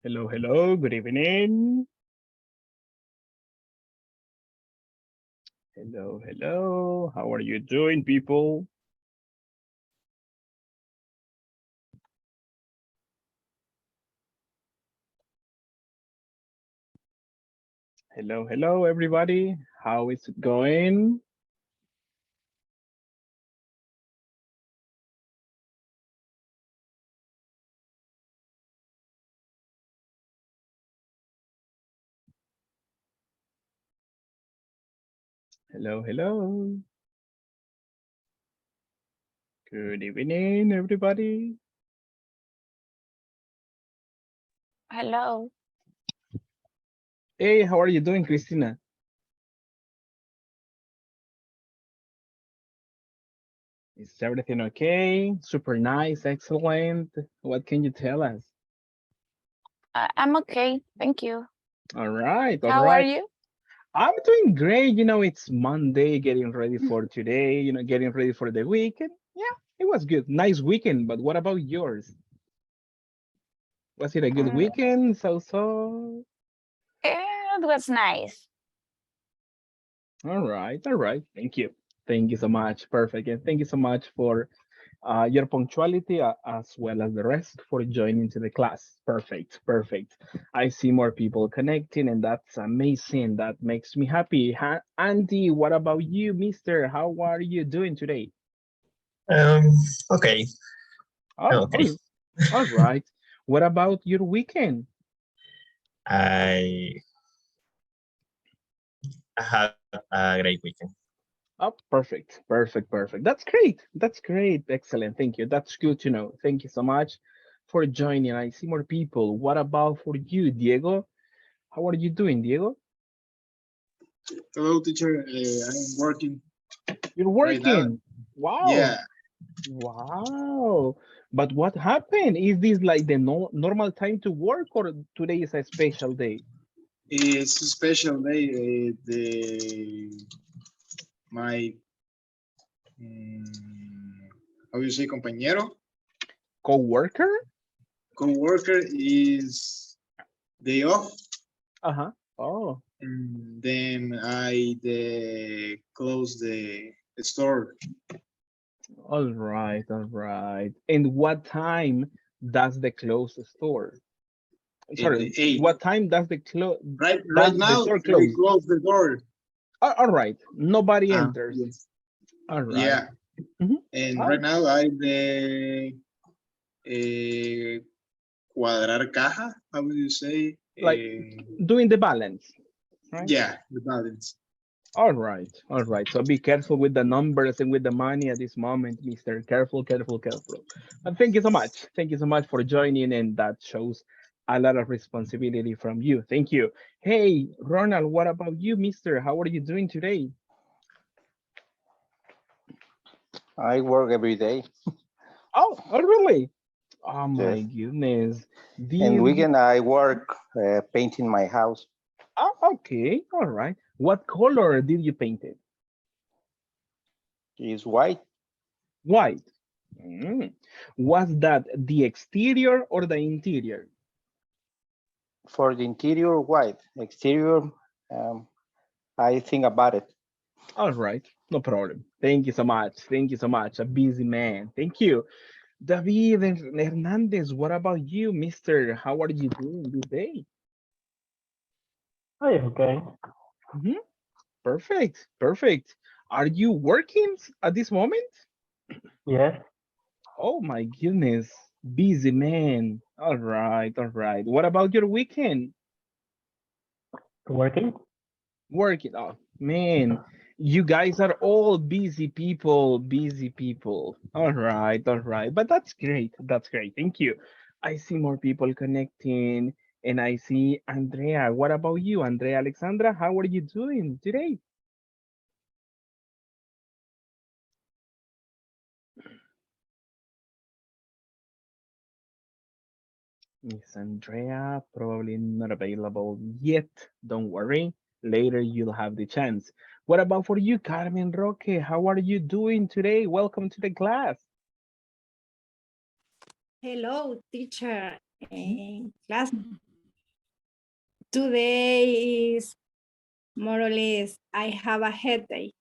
Hello, hello, good evening. Hello, hello. How are you doing, people? Hello, hello, everybody. How is it going? Hello, hello. Good evening, everybody. Hello. Hey, how are you doing, Christina? Is everything okay? Super nice, excellent. What can you tell us? I'm okay. Thank you. All right, all How are right. you? I'm doing great. It's Monday, getting ready for today, getting ready for the weekend. Yeah, it was good. Nice weekend, but what about yours? Was it a good Mm, weekend? So. it was nice. All right, all right. Thank you. Thank you so much. Perfect. And thank you so much for your punctuality as well as the rest for joining to the class. Perfect, perfect. I see more people connecting, and that's amazing. That makes me happy. Andy, what about you, mister? How are you doing today? Um, okay. Oh, Okay. all right. What about your weekend? I had a great weekend. Oh, perfect, perfect, perfect. That's great. That's great. Excellent. Thank you. That's good to know. Thank you so much for joining. I see more people. What about for you, Diego? How are you doing, Diego? Hello, teacher. I'm working You're right now. working. Wow. Yeah, Wow. But what happened? Is this like the normal time to work or today is a special day? it's a special day. My how you say compañero Co-worker? co-worker is day off. Uh-huh. Oh, And then I close the store all right, all right. And what time does the close store? at Sorry, the 8. what time does Right does the now store I close? close the door. All right, nobody enters. Yes. All right. Yeah, Mhm. and Oh, right now I cuadrar caja. How would you say? like doing the balance, right? Yeah, the balance. All right, all right. So be careful with the numbers and with the money at this moment, Mister. Careful, careful, careful. And thank you so much. Thank you so much for joining, and that shows a lot of responsibility from you. Thank you. Hey, Ronald, what about you, Mister? How are you doing today? I work every day. Oh, really? Oh my Yes. goodness. And This weekend I work painting my house. Oh, okay, all right. What color did you paint it? Is white White. Mm. Was that the exterior or the interior? for the interior, white exterior. Um, I think about it. All right, no problem. Thank you so much. Thank you so much. A busy man. Thank you. David Hernandez, what about you, mister? How are you doing today? Oh, okay. Mhm. Perfect, perfect. Are you working at this moment? Yes, Oh my goodness. Busy man. All right, all right. What about your weekend? working. Working. Oh man, you guys are all busy people, busy people. All right, all right. But that's great. That's great. Thank you. I see more people connecting and I see Andrea. What about you, Andrea Alexandra? How are you doing today? Miss Andrea, probably not available yet. Don't worry. Later you'll have the chance. What about for you, Carmen Roque? How are you doing today? Welcome to the class. Hello, teacher Mhm. and class. Today is more or less, I have a headache.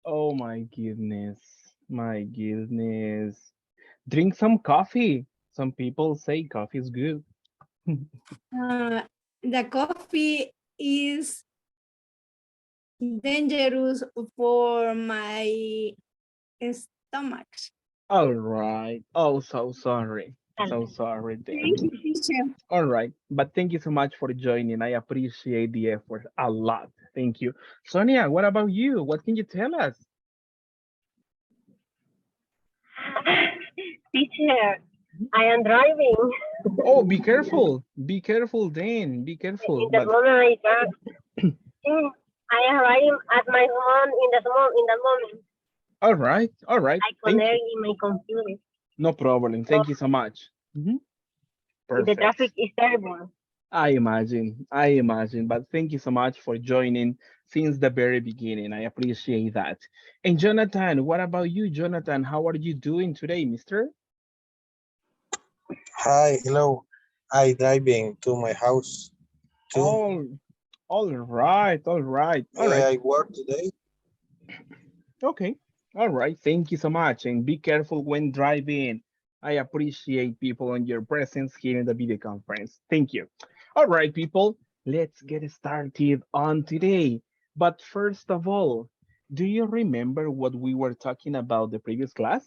Oh my goodness. My goodness. Drink some coffee. Some people say coffee is good. The coffee is dangerous for my stomach. All right. Oh, so sorry. So sorry then. Thank you, teacher. All right. But thank you so much for joining. I appreciate the effort a lot. Thank you. Sonia, what about you? What can you tell us? Teacher, I am driving. Oh, be careful. Be careful then. Be careful. In the But moment I can. I am riding at my home in the moment. all right. All right. I Thank connect you. in my computer. No problem. Thank you so much. Mhm. The traffic Perfect. is terrible. I imagine. I imagine. But thank you so much for joining since the very beginning. I appreciate that. And Jonathan, what about you, Jonathan? How are you doing today, mister? Hi, hello. I driving to my house too. All right. All right. All right. I work today. Okay. All right. Thank you so much. And be careful when driving. I appreciate people and your presence here in the video conference. Thank you. All right, people, let's get started on today. But first of all, do you remember what we were talking about the previous class?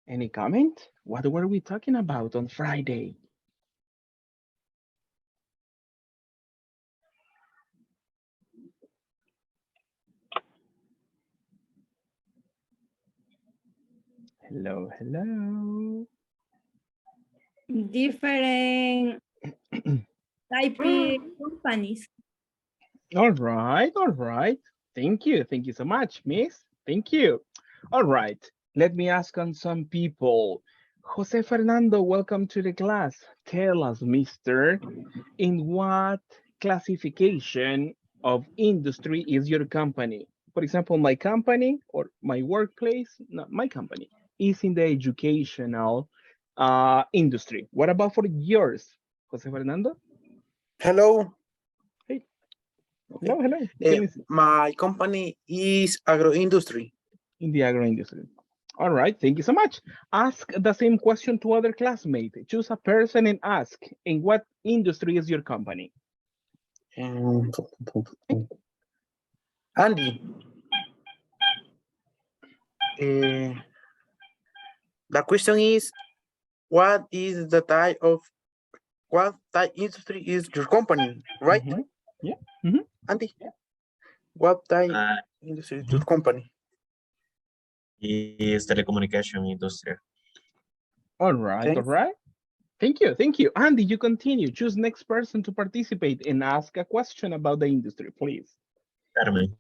Any comment? What were we talking about on Friday? Hello, hello. Different type of companies. All right, all right. Thank you. Thank you so much, miss. Thank you. All right. Let me ask on some people. Jose Fernando, welcome to the class. Tell us, mister, in what classification of industry is your company? For example, my company or my workplace, not my company, is in the educational industry. What about for yours, Jose Fernando? Hello. Hey, Okay. hello, hello. You can listen. My company is agro industry. In the agro industry. All right, thank you so much. Ask the same question to other classmates. Choose a person and ask, in what industry is your company? Andy. The question is, what type industry is your company, right? Mm-hmm. Yeah. Mm-hmm. Andy, what type Uh, industry is your company? is telecommunication industry. All right, all Thanks. right. Thank you, thank you. Andy, you continue. Choose next person to participate and ask a question about the industry, please. Carmen.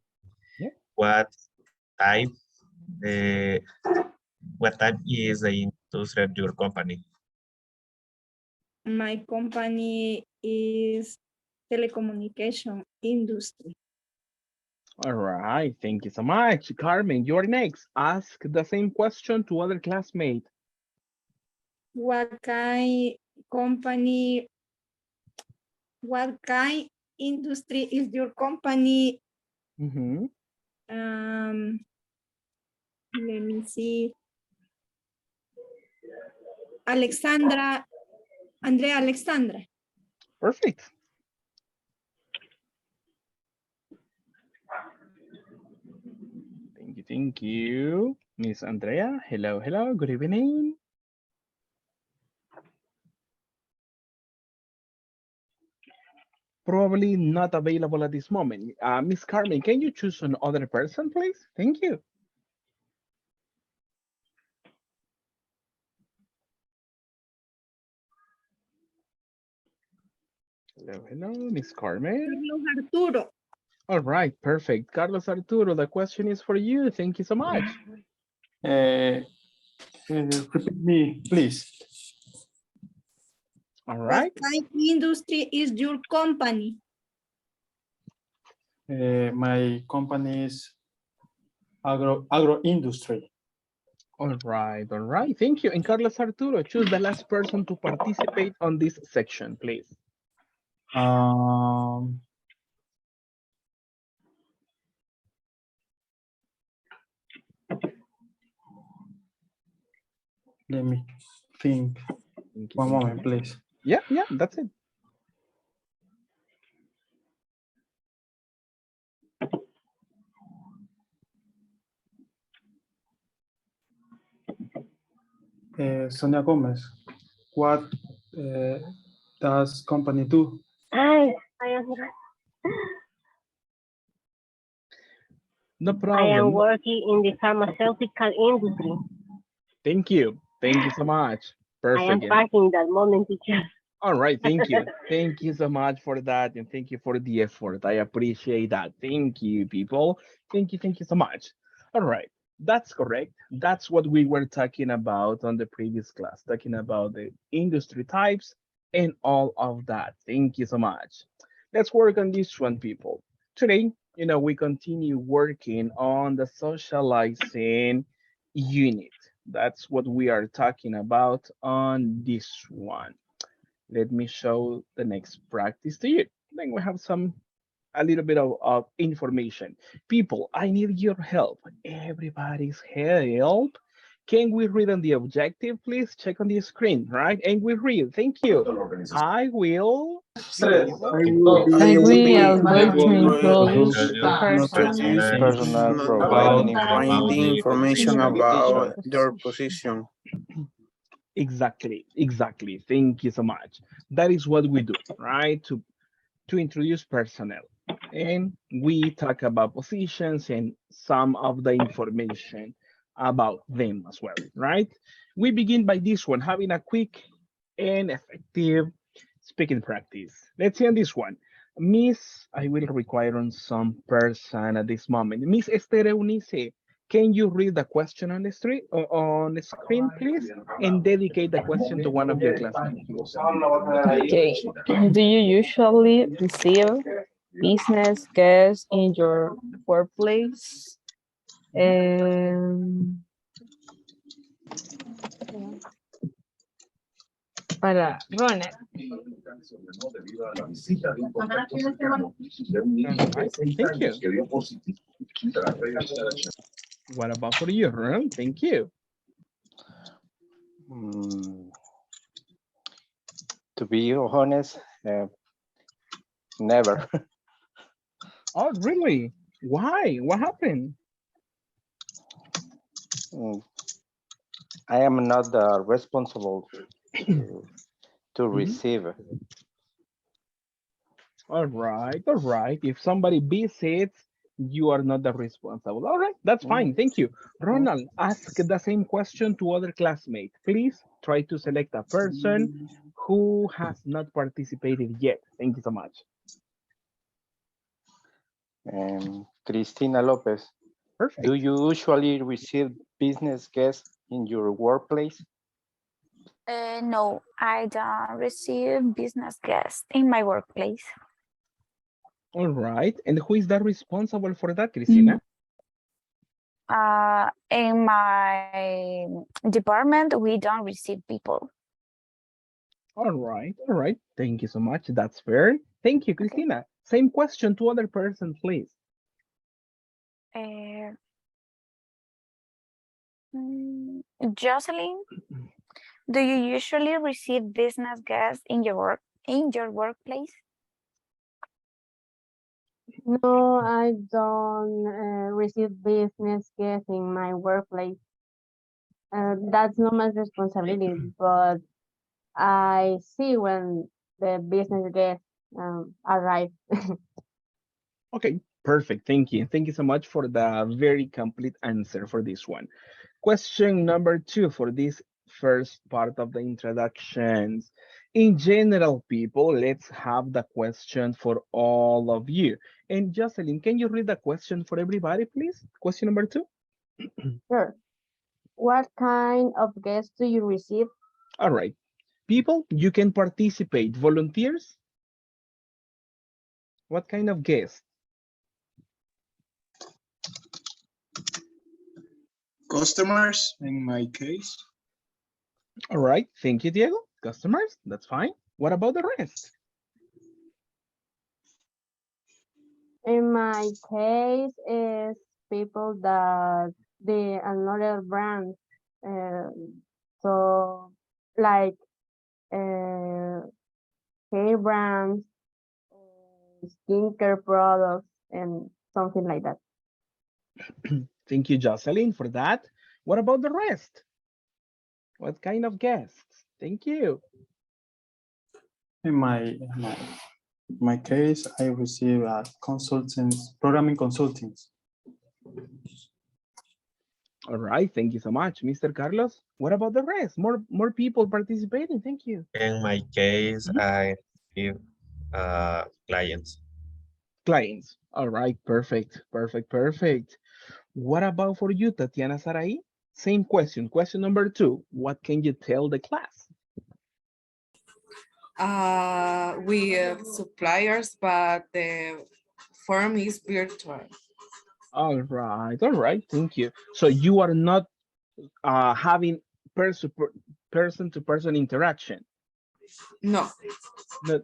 Yeah. Type uh, what type is the industry of your company? My company is telecommunication industry. All right, thank you so much. Carmen, you're next. Ask the same question to other classmates. What kind industry is your company? Mm-hmm. Let me see. Andrea Alexandra. Perfect. Thank you. Miss Andrea, hello, hello, good evening. Probably not available at this moment. Miss Carmen, can you choose another person, please? Thank you. Hello, hello, Miss Carmen. Carlos Arturo. All right, perfect. Carlos Arturo, the question is for you. Thank you so much. Repeat me, please. All right. What kind industry is your company? My company is agro industry. All right, all right. Thank you. And Carlos Arturo, choose the last person to participate on this section, please. Let me think. Thank you, One thank you. moment, please. Yeah, that's it. Sonia Gomez, what does company do? I am No I am problem. working in the pharmaceutical industry. Thank you. Thank you so much. I am Perfect. parking that moment, teacher. All right, thank you. Thank you so much for that, and thank you for the effort. I appreciate that. Thank you, people. Thank you so much. All right, that's correct. That's what we were talking about on the previous class, talking about the industry types and all of that. Thank you so much. Let's work on this one, people. Today, we continue working on the socializing unit. That's what we are talking about on this one. Let me show the next practice to you. Then we have a little bit of information. People, I need your help. Everybody's help. Can we read on the objective, please? Check on the screen, right? And we read. Thank you. I will. I will be going to introduce person. Personal providing providing information about your position. Exactly. Thank you so much. That is what we do, right? To introduce personnel. And we talk about positions and some of the information about them as well, right? We begin by this one, having a quick and effective speaking practice. Let's see on this one. Miss, I will require on some person at this moment. Miss Esther Eunice, can you read the question on the on the screen, please, and dedicate the question to one of your classmates? Okay. Do you usually receive business guests in your workplace? Para Ronald. Thank you. What about for you, Ron? Thank you. To be honest, never. Oh, really? Why? What happened? I am not responsible to receive. All right. If somebody visits, you are not the responsible. All right, that's fine. Thank you. Ronald, ask the same question to other classmates. Please try to select a person who has not participated yet. Thank you so much. Cristina Lopez. Perfect. Do you usually receive business guests in your workplace? No, I don't receive business guests in my workplace. All right. And who is that responsible for that, Cristina? In my department, we don't receive people. All right. Thank you so much. That's fair. Thank you, Cristina. Okay. Same question to other person, please. Jocelyn, do you usually receive business guests in your workplace? No, I don't receive business guests in my workplace. That's not my responsibility, but I see when the business guests arrive. Okay, perfect. Thank you. Thank you so much for the very complete answer for this one. Question number 2 for this first part of the introductions. In general, people, let's have the question for all of you. And Jocelyn, can you read the question for everybody, please? Question number 2. Sure. What kind of guests do you receive? All right. People, you can participate. Volunteers? What kind of guests? Customers, in my case. All right. Thank you, Diego. Customers, that's fine. What about the rest? In my case, is people that the another brand. Uh, so like uh, hair brands, skincare products, and something like that. Thank you, Jocelyn, for that. What about the rest? What kind of guests? Thank you. In my case, I receive consultants, programming consultants. All right, thank you so much, Mr. Carlos. What about the rest? More people participating. Thank you. In my case, I receive clients. Clients. All right, perfect, perfect, perfect. What about for you, Tatiana Sarai? Same question. Question number 2. What can you tell the class? We have suppliers, but the firm is virtual. All right, thank you. So you are not having person-to-person interaction? No.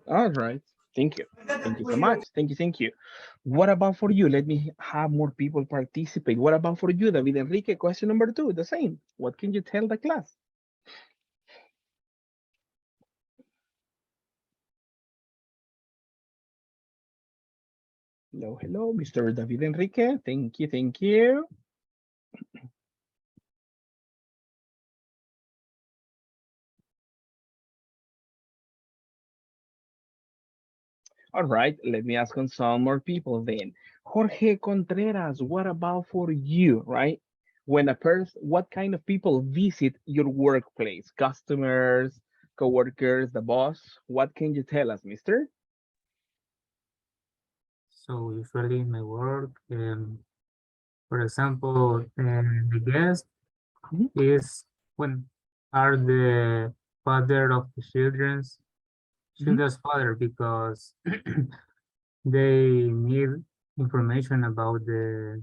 All right, thank you. Thank you so much. Thank you. What about for you? Let me have more people participate. What about for you, David Enrique? Question number 2, the same. What can you tell the class? Hello, Mr. David Enrique. Thank you. All right, let me ask on some more people then. Jorge Contreras, what about for you, right? When a person, what kind of people visit your workplace? Customers, coworkers, the boss? What can you tell us, mister? So usually in my work, for example, the guest is when are the father of the children's father, because they need information about the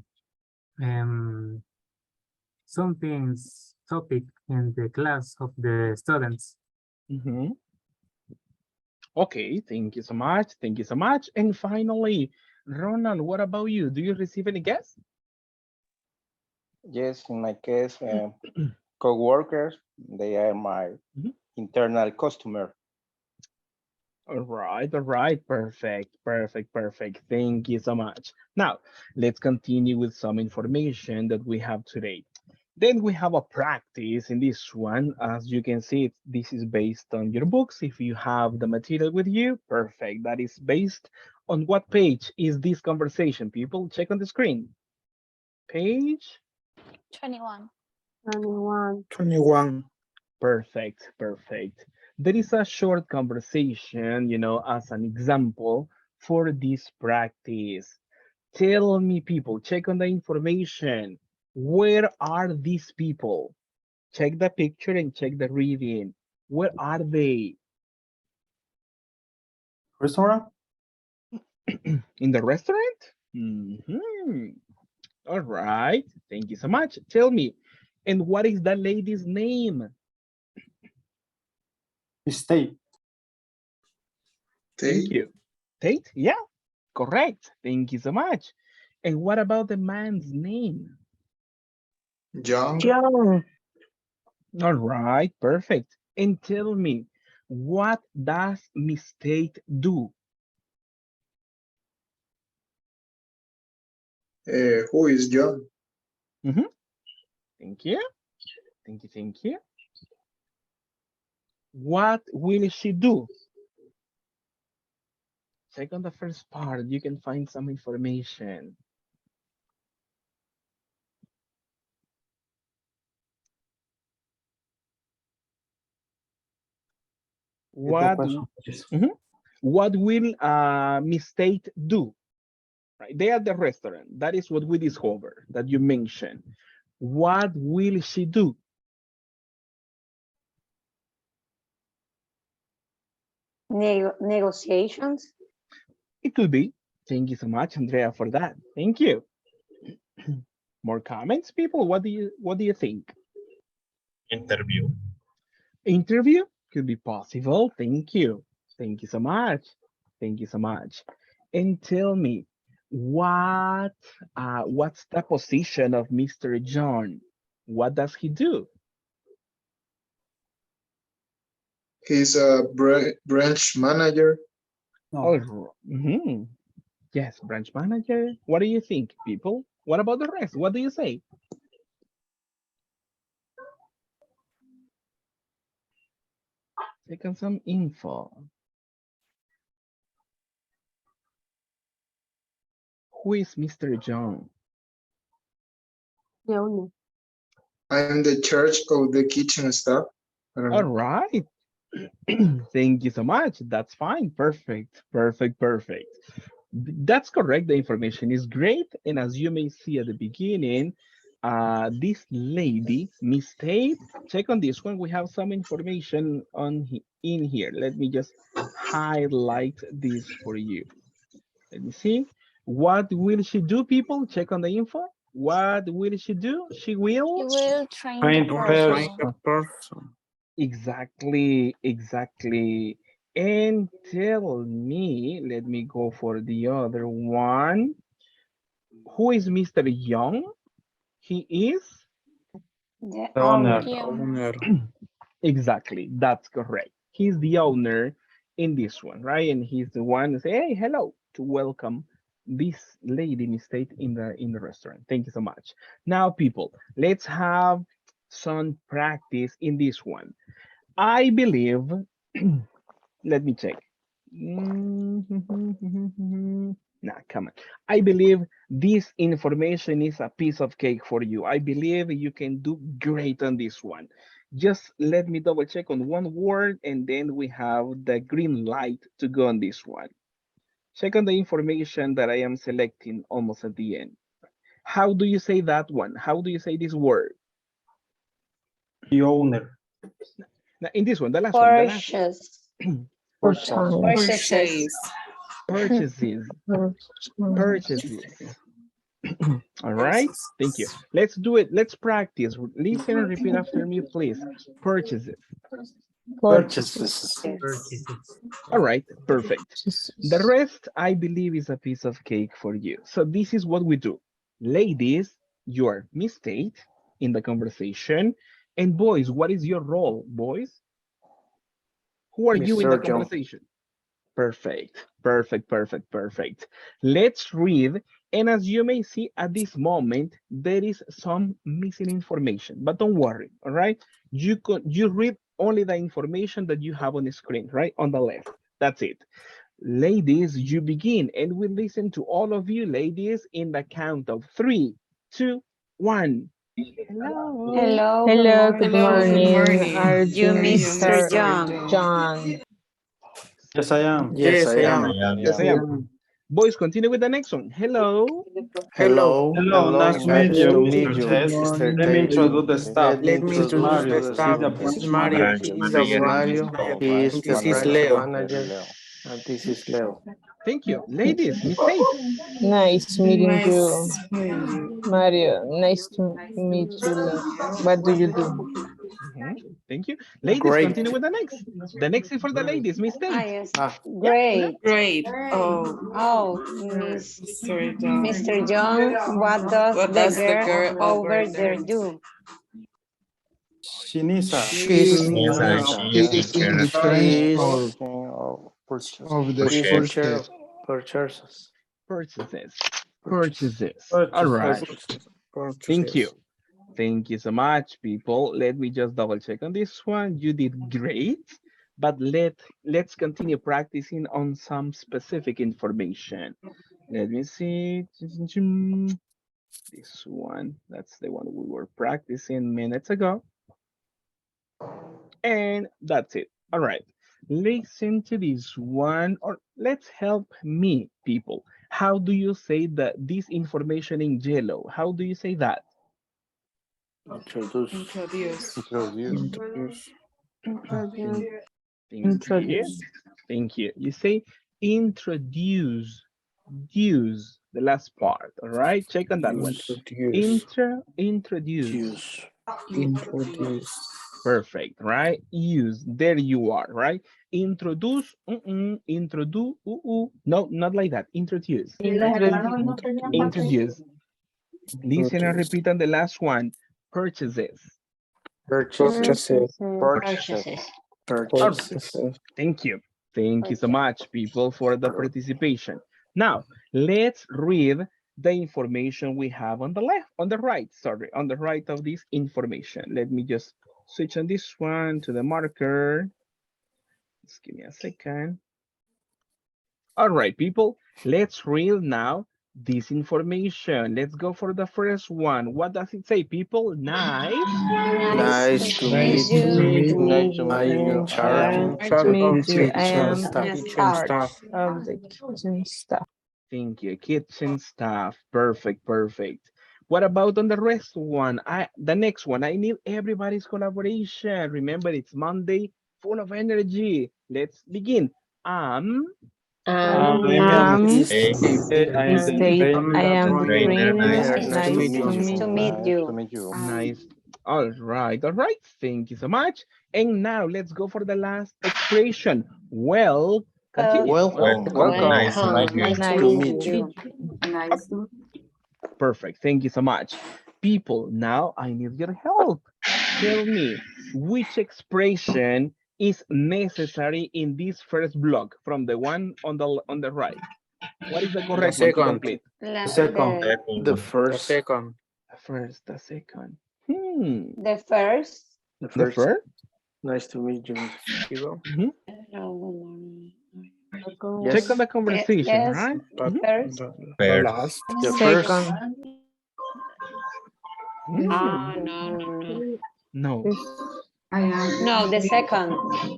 some things topic in the class of the students. Okay, thank you so much. Thank you so much. And finally, Ronald, what about you? Do you receive any guests? Yes, in my case, co-workers, they are my internal customer. All right, perfect. Thank you so much. Now, let's continue with some information that we have today. Then we have a practice in this one. As you can see, this is based on your books. If you have the material with you, perfect. That is based on what page is this conversation, people? Check on the screen. Page 21. 21. Perfect. There is a short conversation, as an example for this practice. Tell me, people, check on the information. Where are these people? Check the picture and check the reading. Where are they? Restaurant? In the restaurant? All right. Thank you so much. Tell me. And what is that lady's name? State. Thank you. Tate? Yeah, correct. Thank you so much. And what about the man's name? John. All right, perfect. And tell me, what does Miss Tate do? Who is John? Thank you. Thank you. What will she do? Check on the first part. You can find some information. What will Miss Tate do? Right, they are the restaurant. That is what we discovered that you mentioned. What will she do? Negotiations. It could be. Thank you so much, Andrea, for that. Thank you. More comments, people? What do you think? Interview. Interview could be possible. Thank you. Thank you so much. And tell me, what's the position of Mr. John? What does he do? He's a branch manager. Yes, branch manager. What do you think, people? What about the rest? What do you say? Take on some info. Who is Mr. John? The owner. I'm the charge of the kitchen staff. All right. Thank you so much. That's fine. Perfect. Perfect. Perfect. That's correct. The information is great. And as you may see at the beginning, this lady, Miss Tate, check on this one. We have some information in here. Let me just highlight this for you. Let me see. What will she do, people? Check on the info. What will she do? She will You will train Train the the person. person. exactly. And tell me, let me go for the other one. Who is Mr. Young? He is The The owner. owner. exactly. That's correct. He's the owner in this one, right? And he's the one who say, "Hey, hello," to welcome this lady, Miss Tate, in the restaurant. Thank you so much. Now, people, let's have some practice in this one. I believe. Let me check. Nah, come on. I believe this information is a piece of cake for you. I believe you can do great on this one. Just let me double check on one word and then we have the green light to go on this one. Check on the information that I am selecting almost at the end. How do you say that one? How do you say this word? The owner. Now, in this one, the last one, the last Purchase. purchases. All right, thank you. Let's do it. Let's practice. Listen and repeat after me, please. Purchases. Purchases. All right, perfect. The rest, I believe, is a piece of cake for you. So this is what we do. Ladies, your mistake in the conversation. And boys, what is your role, boys? Who are you in the Mr. John. conversation? Perfect. Let's read. And as you may see at this moment, there is some missing information, but don't worry, all right? You read only the information that you have on the screen, right? On the left, that's it. Ladies, you begin, and we listen to all of you ladies in the count of 3, 2, 1. Hello. Hello, Hello, good good morning. morning. Are you Mr. Mr. Young. John? Yes, I am. Yes, I am. Yes, I am. Boys, continue with the next one. Hello. Hello. Hello, nice to meet Nice you, to meet Mr. you, Test. Mr. Let me Tate. introduce the staff. Let me This is introduce Mario. the He's staff. the This branch is Mario. manager. He is Mario. He is the This is branch Leo. manager. And this is Leo. Thank you. Ladies, Miss Tate. Nice meeting you, Nice meeting you. Mario. Nice to meet you, Leo. What do you do? Thank you. Ladies, Great. continue with the next. The next is for the ladies, Miss Tate. Yes. Ah, Great. Great. Oh, Oh, Miss Mr. John. Mr. John, what does What the does the girl girl over over there there do? Shinisa. she's She is in charge of the purchase. purchases. Purchases. All right. Purchases. Thank you. Purchases. Thank you so much, people. Let me just double check on this one. You did great, but let's continue practicing on some specific information. Let me see. This one, that's the one we were practicing minutes ago. And that's it. All right. Listen to this one, or let's help me, people. How do you say that this information in yellow? How do you say that? Introduce. Introduce. Introduce. Thank you. You say introduce, use the last part. All right. Check on that one. Introduce. Introduce. Introduce. Perfect, right? Use, there you are, right? Introduce, introduce, no, not like that. Introduce, introduce. Listen and repeat on the last one. Purchases. Purchases. Purchases. All right. Thank you. Thank you so much, people, for the participation. Now, let's read the information we have on the left, on the right, sorry, on the right of this information. Let me just switch on this one to the marker. Just give me a second. All right, people, let's read now this information. Let's go for the first one. What does it say, people? Nice. Nice to meet to meet you. Nice to you. meet I am you. in charge To meet you. I kitchen am staff. of the kitchen staff. Thank you. Kitchen staff. Perfect, perfect. What about on the rest one? The next one, I need everybody's collaboration. Remember, it's Monday, full of energy. Let's begin. I am I am the State. trainer. I am the trainer. Nice Nice to meet To you. meet you. Nice. All right, all right. Thank you so much. And now let's go for the last expression. Well, continue. Welcome. Nice to meet you. Nice to meet you. Perfect. Thank you so much. People, now I need your help. Tell me which expression is necessary in this first block from the one on the right. What is the correct one to second. complete? Second. The first. The first, the second. The first. The first? Nice to meet you. Mhm. Check on the conversation, Yes. right? First. The last. The first. Second. No. No, the second.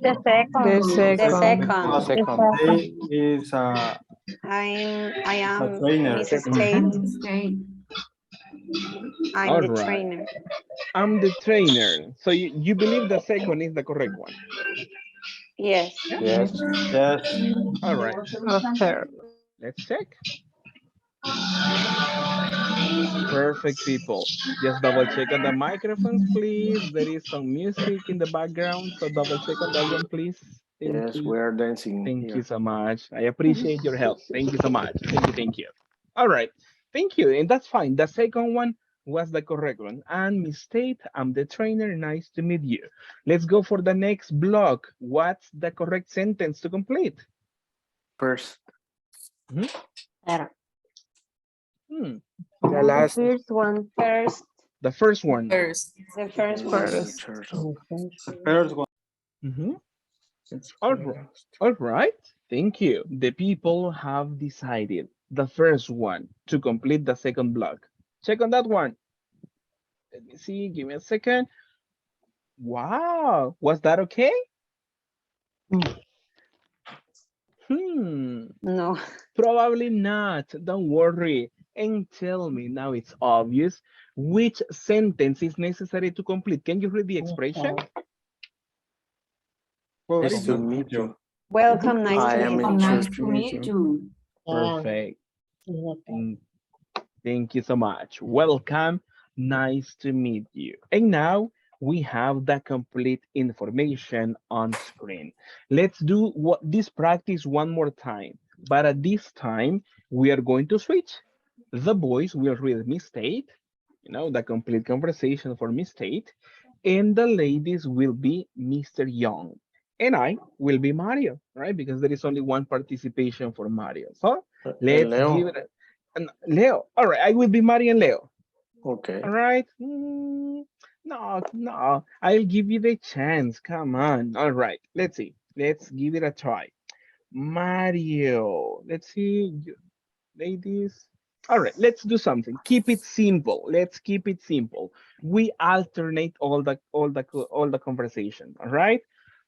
The second. The The second. The second. second. They is a I am trainer. Mrs. Kate. I'm All the right. trainer. I'm the trainer. So you believe the second is the correct one? Yes. Yes. Yes. All right. The third. Let's check. Perfect, people. Just double check on the microphones, please. There is some music in the background, so double check on that one, please. Thank you. We are dancing Thank you so much. I appreciate your help. Thank you so much. Thank you, thank you. All right. Thank you. And that's fine. The second one was the correct one. And Miss Tate, I'm the trainer. Nice to meet you. Let's go for the next block. What's the correct sentence to complete? First. The last. First one. First. The first one. The first one. First one. All right. Thank you. The people have decided the first one to complete the second block. Check on that one. Let me see. Give me a second. Wow. Was that okay? No. Probably not. Don't worry. And tell me, now it's obvious, which sentence is necessary to complete. Can you read the expression? Nice to meet you. Welcome. Nice I to am meet in you. church to meet you. Perfect. Thank you so much. Welcome. Nice to meet you. And now we have the complete information on screen. Let's do this practice one more time. But at this time, we are going to switch. The boys will read Miss Tate, the complete conversation for Miss Tate, and the ladies will be Mr. Young. And I will be Mario, right? Because there is only one participation for Mario. So let's give it Leo. All right, I will be Mario and Leo. Okay. All right. No, I'll give you the chance. Come on. All right, let's see. Let's give it a try. Mario. Let's see. Ladies. All right, let's do something. Keep it simple. Let's keep it simple. We alternate all the conversation. All right.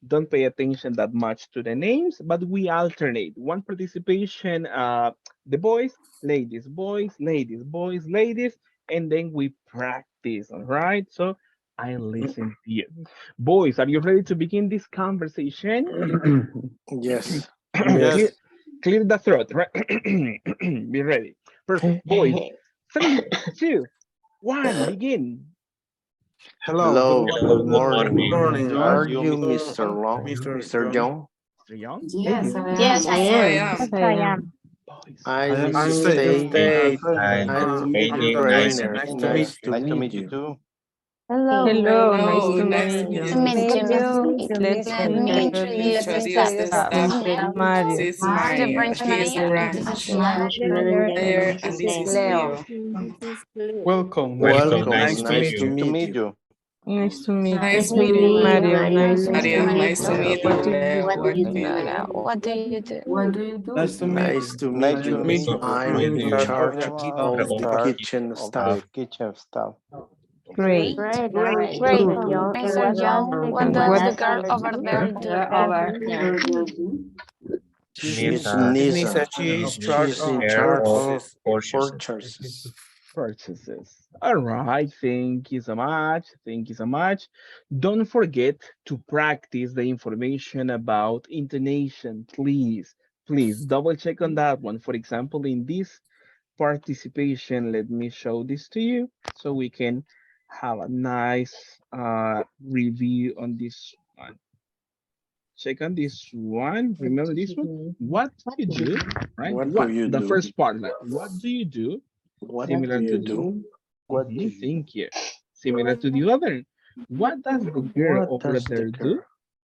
Don't pay attention that much to the names, but we alternate. One participation, the boys, ladies, boys, ladies, boys, ladies, and then we practice. All right. So I listen to you. Boys, are you ready to begin this conversation? Yes. Yes. Clear the throat, right? Be ready. Perfect. Boys, 3, 2, 1, begin. Hello, Hello, good good morning. morning. Are Are you you Mr. Long, Mr. Mr. John? Young? Mr. Young, thank Yes, you. I Yes, am. I Yes, I am. am. Yes, I am. Boys. I I am Mr. I'm Mr. Mr. State. State. Trainer. Nice to meet I'm you, Nice to trainer. meet Nice you. to meet Nice you. to meet you too. Hello. Hello, nice Hello, to nice to meet meet To you. you. meet you. Let's Let me introduce the Introduce the staff. This staff. is Mel. This Mario. is This is the Mario. branch He is the manager, and this is branch Claire. manager, and this is Leo. Welcome. Nice to Welcome, meet Welcome. nice you. to meet Nice you. to meet you. Nice to meet Nice to you. meet you, Mario, Mario. nice to Mario, meet nice to you. meet you, What do you Leo. What do What you do you do? do? What do you do? Nice to meet Nice to Nice meet to you. meet you. I'm Meet in you. charge Of of the the kitchen of staff. the Kitchen staff. Great. Great. Great. Great. Mr. John, Mr. what does John, the what girl does What the over girl there over do? there do? She's Nisa Nisa. She's charge She's in of care charge of of purchases. purchases. purchases. Purchases. All right, thank you so much. Thank you so much. Don't forget to practice the information about intonation, please. Please double check on that one. For example, in this participation, let me show this to you so we can have a nice review on this one. Check on this one. Remember this one? What do you do? Right? What do What? you The do? first part, like, what do you do? What do Similar you to the do? What do you do? thank you. Similar to the other. What does the girl What over does the there do? girl?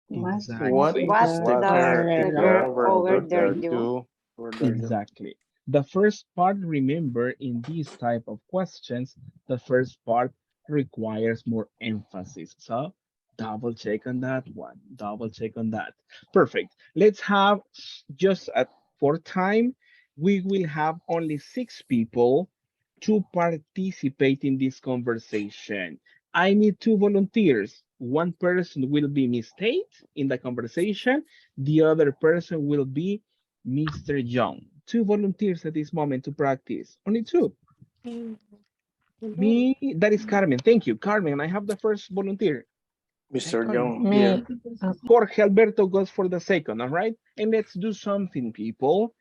What Exactly. does the girl over there do? Exactly. The first part, remember, in these type of questions, the first part requires more emphasis. So double check on that one. Double check on that. Perfect. Let's have just at for time, we will have only 6 people to participate in this conversation. I need 2 volunteers. One person will be Miss Tate in the conversation. The other person will be Mr. Young. 2 volunteers at this moment to practice. Only 2. Me, that is Carmen. Thank you, Carmen. I have the first volunteer. Mr. Young, Me. here. Jorge Alberto goes for the second, all right? And let's do something, people.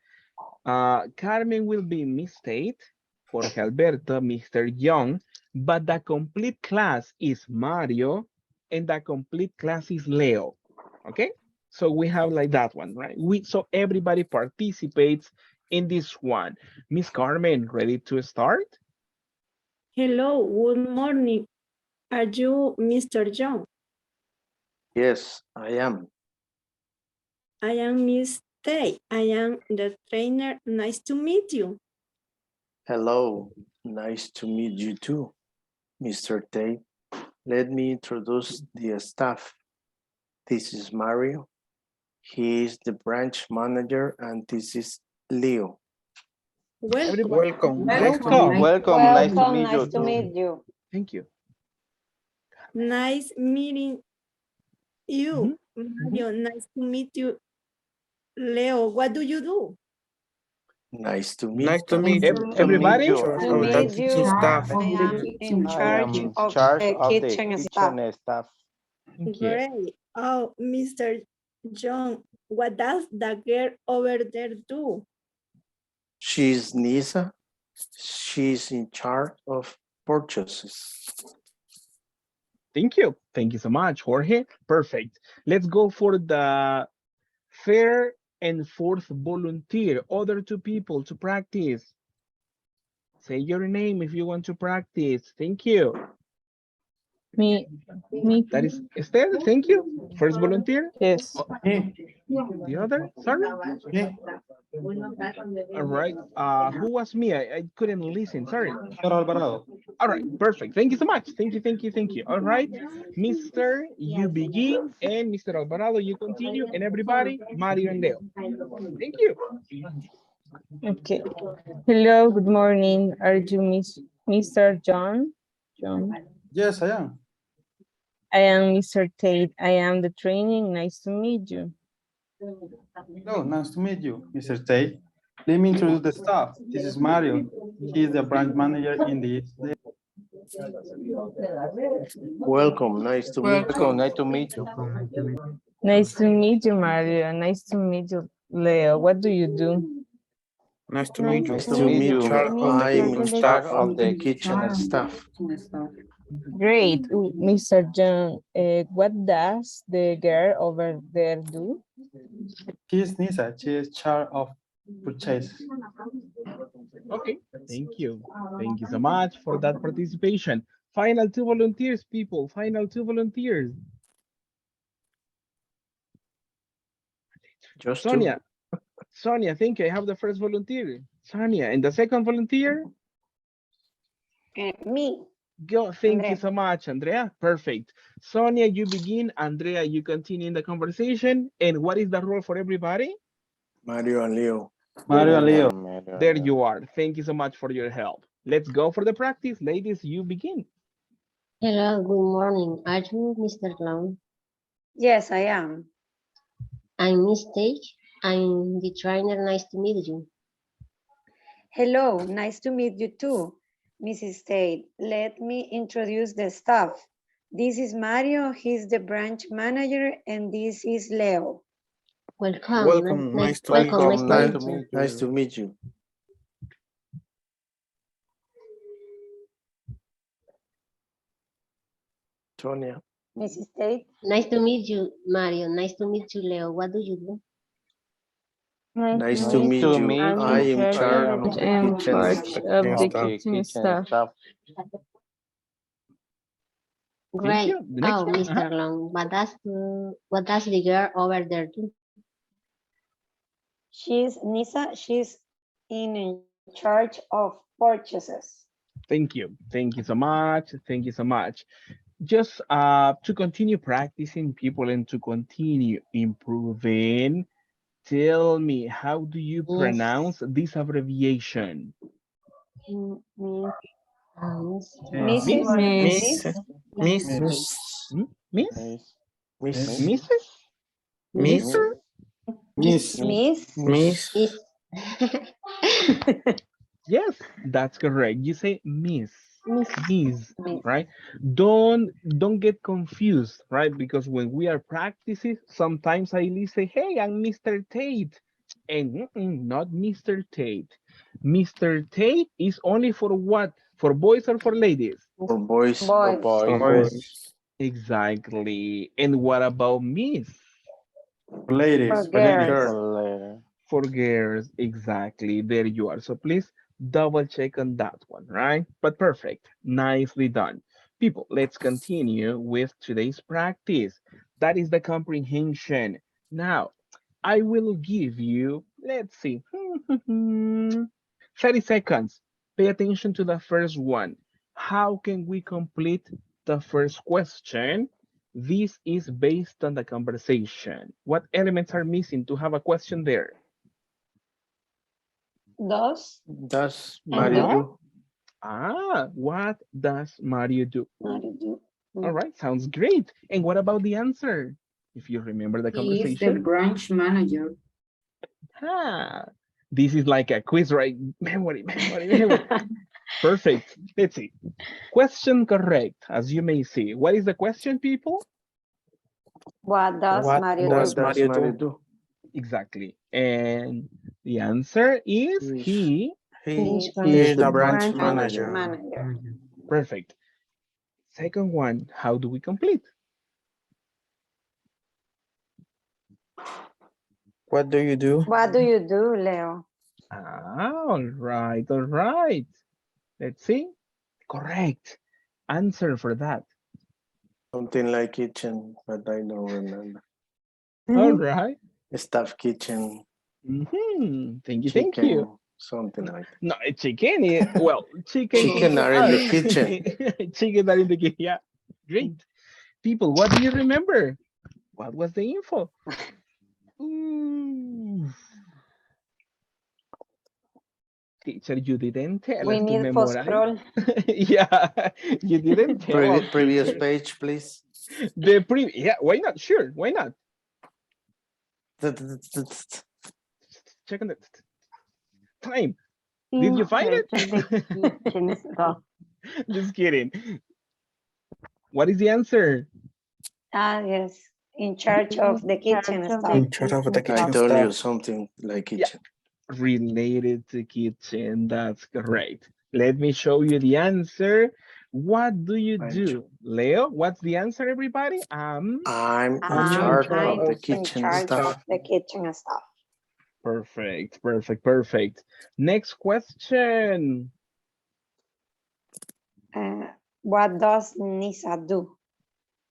Carmen will be Miss Tate, Jorge Alberto, Mr. Young, but the complete class is Mario, and the complete class is Leo, okay? So we have like that one, right? So everybody participates in this one. Miss Carmen, ready to start? Hello, good morning. Are you Mr. John? Yes, I am. I am Miss Tay. I am the trainer. Nice to meet you. Hello. Nice to meet you too, Mr. Tate. Let me introduce the staff. This is Mario. He is the branch manager, and this is Leo. Welcome. Welcome. Welcome. Nice to meet you. Nice to meet you. Thank you. Nice meeting you. Mhm. Mario, nice to meet you. Leo, what do you do? Nice to meet Nice to meet you. Everybody? you. Charge To of the meet kitchen you, staff. I am in I am charge in of charge the of the kitchen staff. kitchen staff. Thank you. Great. Oh, Mr. John, what does the girl over there do? She's Nisa. She's in charge of purchases. Thank you. Thank you so much, Jorge. Perfect. Let's go for the third and fourth volunteer. Other 2 people to practice. Say your name if you want to practice. Thank you. Me. That is Esther. Thank you. First volunteer. Yes. The other, sorry. All right. Who was me? I couldn't listen. Sorry. Alvarado. All right. Perfect. Thank you so much. Thank you. Thank you. Thank you. All right. Mr. You begin, and Mr. Alvarado, you continue, and everybody, Mario and Leo. Thank you. Okay. Hello, good morning. Are you Mr. John? Yes, I am. I am Mr. Tate. I am the training. Nice to meet you. Hello, nice to meet you, Mr. Tate. Let me introduce the staff. This is Mario. He is the branch manager in the Welcome. Nice to meet you. Welcome. Nice to meet you. Nice to meet you, Mario. Nice to meet you, Leo. What do you do? Nice to meet you. Nice to meet you. Charge of the I'm kitchen in staff. charge of the kitchen staff. Great. Mr. John, what does the girl over there do? Here's Nisa. She is charge of purchase. Okay, thank you. Thank you so much for that participation. Final two volunteers, people. Final two volunteers. Just Sonia. Sonia, thank you. I have the first volunteer. Sonia, and the second volunteer? Me. Go. Thank you Andrea. so much, Andrea. Perfect. Sonia, you begin. Andrea, you continue in the conversation. And what is the role for everybody? Mario and Leo. Mario and Leo. There you are. Thank you so much for your help. Let's go for the practice. Ladies, you begin. Hello, good morning. Are you Mr. Long? Yes, I am. I'm Miss Tage. I'm the trainer. Nice to meet you. Hello, nice to meet you too, Mrs. Tate. Let me introduce the staff. This is Mario, he's the branch manager, and this is Leo. Welcome. Welcome. Nice to meet Welcome. you. Nice to meet you. Tonya. Mrs. Tate. Nice to meet you, Mario. Nice to meet you, Leo. What do you do? Nice to meet you. I am charge of the kitchen staff. Great. you. The next Oh, one. Mr. Long, what does the girl over there do? She's Nisa, she's in charge of purchases. Thank you. Thank you so much. Thank you so much. Just to continue practicing people and to continue improving, tell me, how do you pronounce this abbreviation? Mrs. Miss. Miss? Mrs? Miss. Miss. Miss. Yes, that's correct. You say miss. Miss, Miss. right? Don't get confused, right? Because when we are practicing, sometimes I say, hey, I'm Mr. Tate. And not Mr. Tate. Mr. Tate is only for what? For boys or for ladies? For boys. Boys. Exactly. And what about Miss? Ladies. For girls. For girls, exactly. There you are. So please double check on that one, right? But perfect. Nicely done. People, let's continue with today's practice. That is the comprehension. Now, I will give you, let's see, 30 seconds. Pay attention to the first one. How can we complete the first question? This is based on the conversation. What elements are missing to have a question there? Does Mario do? What does Mario do? Mario do? All right, sounds great. And what about the answer? If you remember the conversation. He is the branch manager. This is like a quiz, right? Memory. Perfect. Let's see. Question correct, as you may see. What is the question, people? What does Mario do? Exactly. And the answer is he is the branch manager. Perfect. Second one, how do we complete? What do you do? What do you do, Leo? All right, all right. Let's see. Correct. Answer for that. Something like kitchen, but I don't remember. All right. Staff kitchen. Thank you, chicken, thank you. Something like that. No, chicken. Well, chicken. Chicken are in the kitchen. Chicken are in the kitchen. Yeah, great. People, what do you remember? What was the info? Teacher, you didn't tell We us to need memorize. post-scroll. Yeah, you didn't tell us. Previous page, please. Yeah, why not? Sure, why not? Check on the time. Did you find it? Just kidding. What is the answer? Yes. In charge of the kitchen stuff. In charge of the kitchen I told stuff. you something like kitchen. Related to kitchen, that's correct. Let me show you the answer. What do you do? Leo, what's the answer, everybody? I'm in I'm charge of the in kitchen charge of stuff. the kitchen stuff. Perfect, perfect, perfect. Next question. What does Nisa do?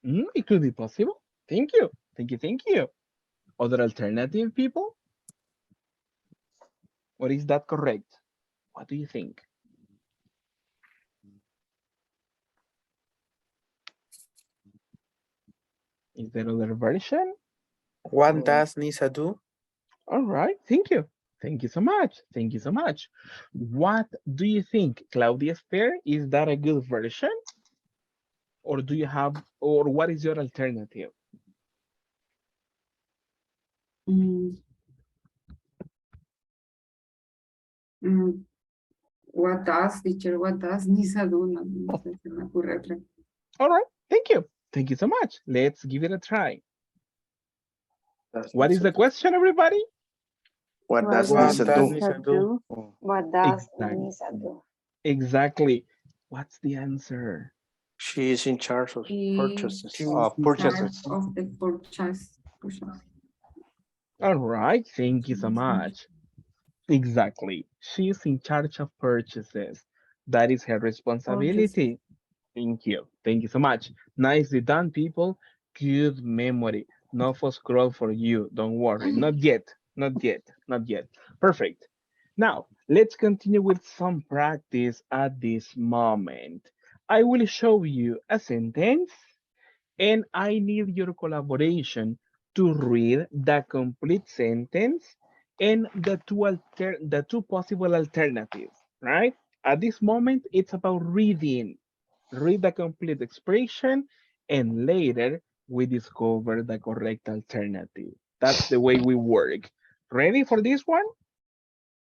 It could be possible. Thank you. Thank you. Thank you. Other alternative, people? Or is that correct? What do you think? Is there other version? What does Nisa do? All right. Thank you. Thank you so much. Thank you so much. What do you think, Claudia Esther? Is that a good version? Or do you have, or what is your alternative? Mm. Mm. What does, teacher, what does Nisa do? No sé, se me ocurre otra. All right. Thank you. Thank you so much. Let's give it a try. What is the question, everybody? What does What Nisa does do? Nisa do? What does Exactly. Nisa do? Exactly. What's the answer? She is in charge of purchases. She is in charge of the purchase. All right. Thank you so much. Exactly. She's in charge of purchases. That is her responsibility. Thank you. Thank you so much. Nicely done, people. Good memory. No for scroll for you. Don't worry. Not yet. Not yet. Not yet. Perfect. Now, let's continue with some practice at this moment. I will show you a sentence and I need your collaboration to read the complete sentence and the two possible alternatives, right? At this moment, it's about reading. Read the complete expression, and later we discover the correct alternative. That's the way we work. Ready for this one?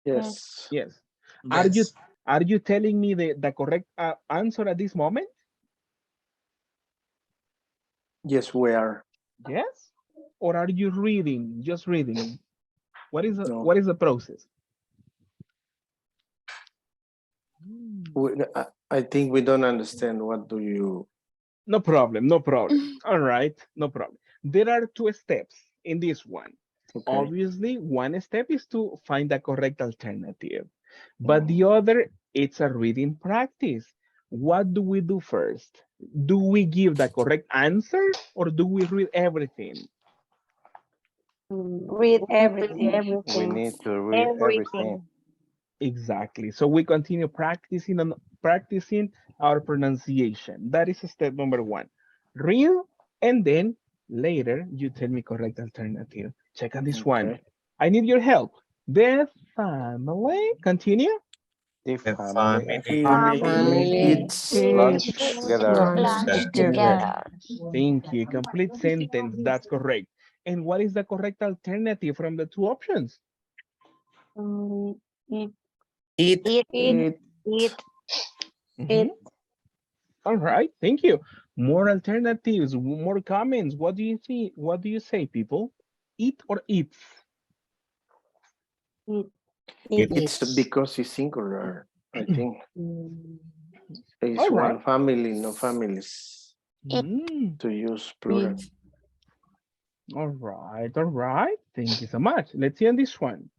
Yes. Yes. Yes. Are you telling me the correct answer at this moment? Yes, we are. Yes? Or are you reading, just reading? What is No. what is the process? I think we don't understand. What do you? No problem, no problem. All right, no problem. There are two steps in this one. Okay. Obviously, one step is to find the correct alternative, but the other, it's a reading practice. What do we do first? Do we give the correct answer or do we read everything? Read everything. We need to read everything. Exactly. So we continue practicing and practicing our pronunciation. That is step number one. Read, and then later you tell me correct alternative. Check on this one. Okay. I need your help. The family. Continue. The The family family It's lunch together. Lunch together. Thank you. Complete sentence. That's correct. And what is the correct alternative from the two options? Eat. Mhm. All right, thank you. More alternatives, more comments. What do you see? What do you say, people? Eat or eats? It's because it's singular. I think it's All right. one family, no families. To use plural. All right, all right. Thank you so much. Let's see on this one.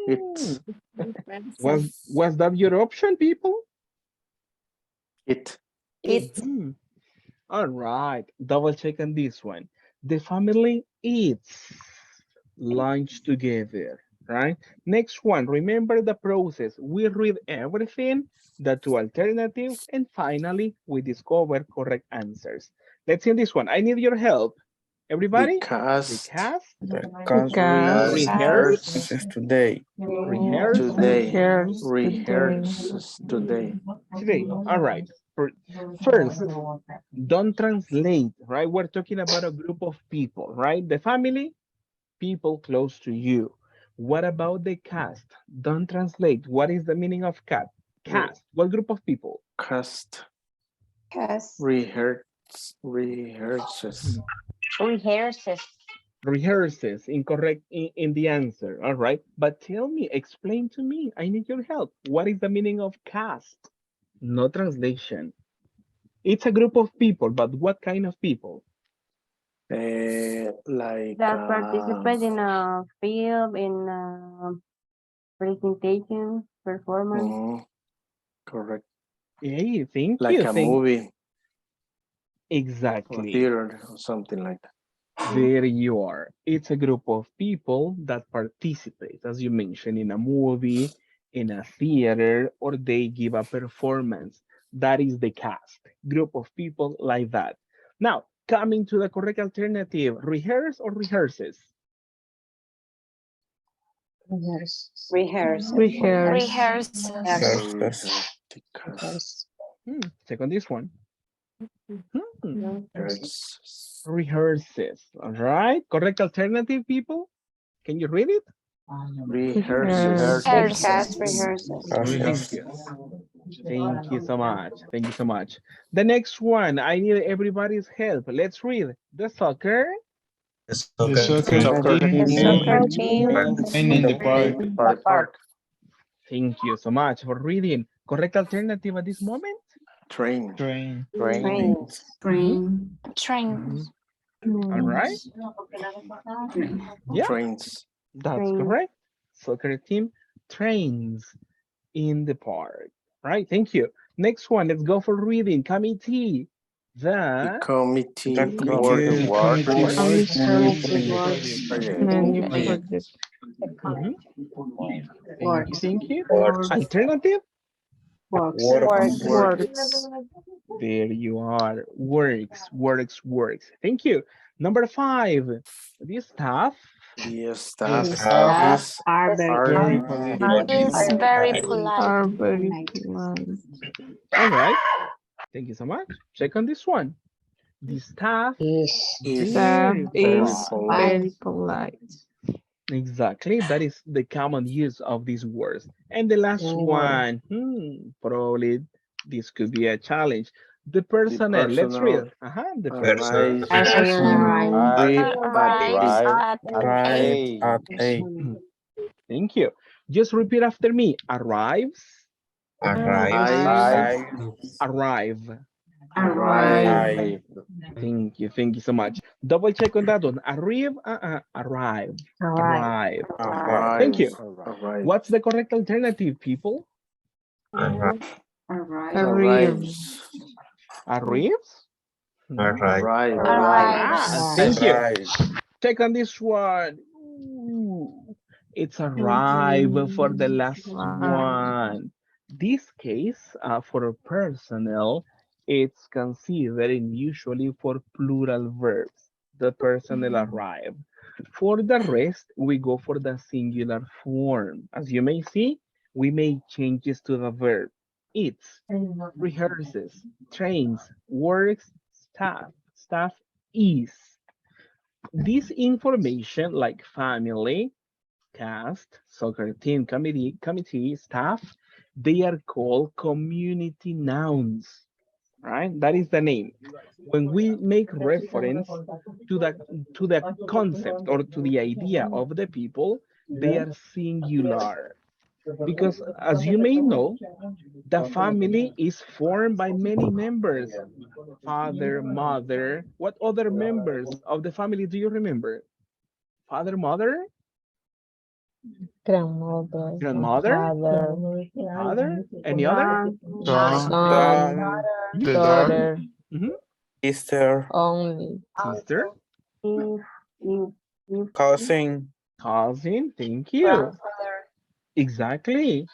It's Was that your option, people? it. Mhm. All right, double check on this one. The family eats lunch together, right? Next one, remember the process. We read everything, the two alternatives, and finally, we discover correct answers. Let's see this one. I need your help. Everybody? Because Rehearses today. Rehearses today. Today. All right. First, don't translate, right? We're talking about a group of people, right? The family, people close to you. What about the cast? Don't translate. What is the meaning of cast? What group of people? Cast. Cast. Rehearses. Rehearses. Incorrect in the answer. All right. But tell me, explain to me. I need your help. What is the meaning of cast? No translation. It's a group of people, but what kind of people? Like That participate in a film, in a presentation, performance. correct. Hey, thank Like you. a movie or Exactly. theater or something like that. There you are. It's a group of people that participate, as you mentioned, in a movie, in a theater, or they give a performance. That is the cast. Group of people like that. Now, coming to the correct alternative, rehearse or rehearses? Rehearse. Rehearse. Rehearse. Check on this one. Rehearse. Rehearses. All right. Correct alternative, people? Can you read it? Rehearses. Thank you. Thank you so much. Thank you so much. The next one, I need everybody's help. Let's read. The soccer. The The soccer soccer team team runs train in the park. Thank you so much for reading. Correct alternative at this moment? Train. Train. Train. Trains. All right. Yeah, Trains. that's correct. Soccer team trains in the park. Right. Thank you. Next one. Let's go for reading. Committee. The The committee Committee work. Menu project. Thank you. Alternative. Works. There you are. Works. Thank you. Number 5. The staff. The staff Are very Is very polite. Are very polite. All right. Thank you so much. Check on this one. The staff Staff is polite. very polite. Exactly. That is the common use of these words. And the last one, probably this could be a challenge. The personnel. Let's read. The personnel. Arrive at 8. Thank you. Just repeat after me. Arrives. Arrive. Thank you so much. Double check on that one. Arrive. Arrive. Thank you. What's the correct alternative, people? Arrives. Arrives? Arrives. Thank you. Check on this one. Ooh, it's arrive for the last one. This case, for personnel, it's considered usually for plural verbs. The personnel arrive. For the rest, we go for the singular form. As you may see, we make changes to the verb. Eats, rehearses, trains, works, staff is. This information like family, cast, soccer team, committee, staff, they are called community nouns, right? That is the name. When we make reference to the concept or to the idea of the people, they are singular. Because as you may know, the family is formed by many members. Father, mother. What other members of the family do you remember? Father, mother, Grandmother. grandmother, father, any other? Son. Daughter. Sister. Only. Sister, Cousin. thank you. Exactly.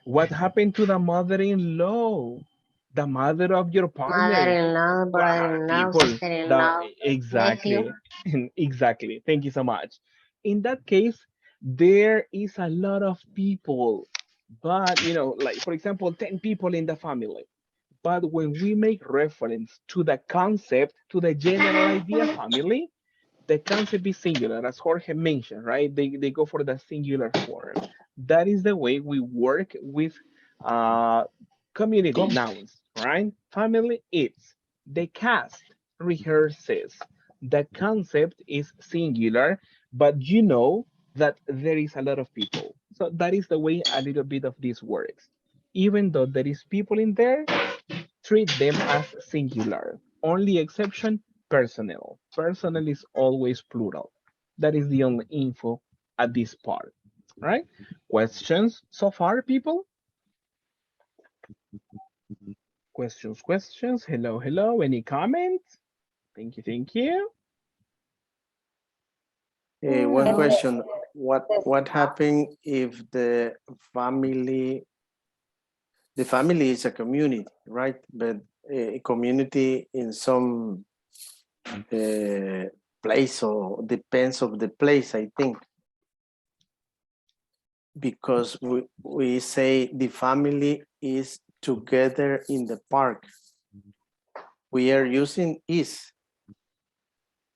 What happened to the mother-in-law? The mother of your partner. People, exactly. Exactly. Thank you so much. In that case, there is a lot of people, but like for example, 10 people in the family. But when we make reference to the concept, to the general idea family, the concept is singular, as Jorge mentioned, right? They go for the singular form. That is the way we work with uh, community nouns, right? Family eats. The cast rehearses. The concept is singular, but you know that there is a lot of people. So that is the way a little bit of this works. even though there is people in there, treat them as singular. Only exception, personnel. Personnel is always plural. That is the only info at this part. All right? Questions so far, people? Questions. Hello, hello. Any comments? Thank you. One question, what happened if the family is a community, right? But a community in some place, or depends of the place, I think. Because we say the family is together in the park. We are using is,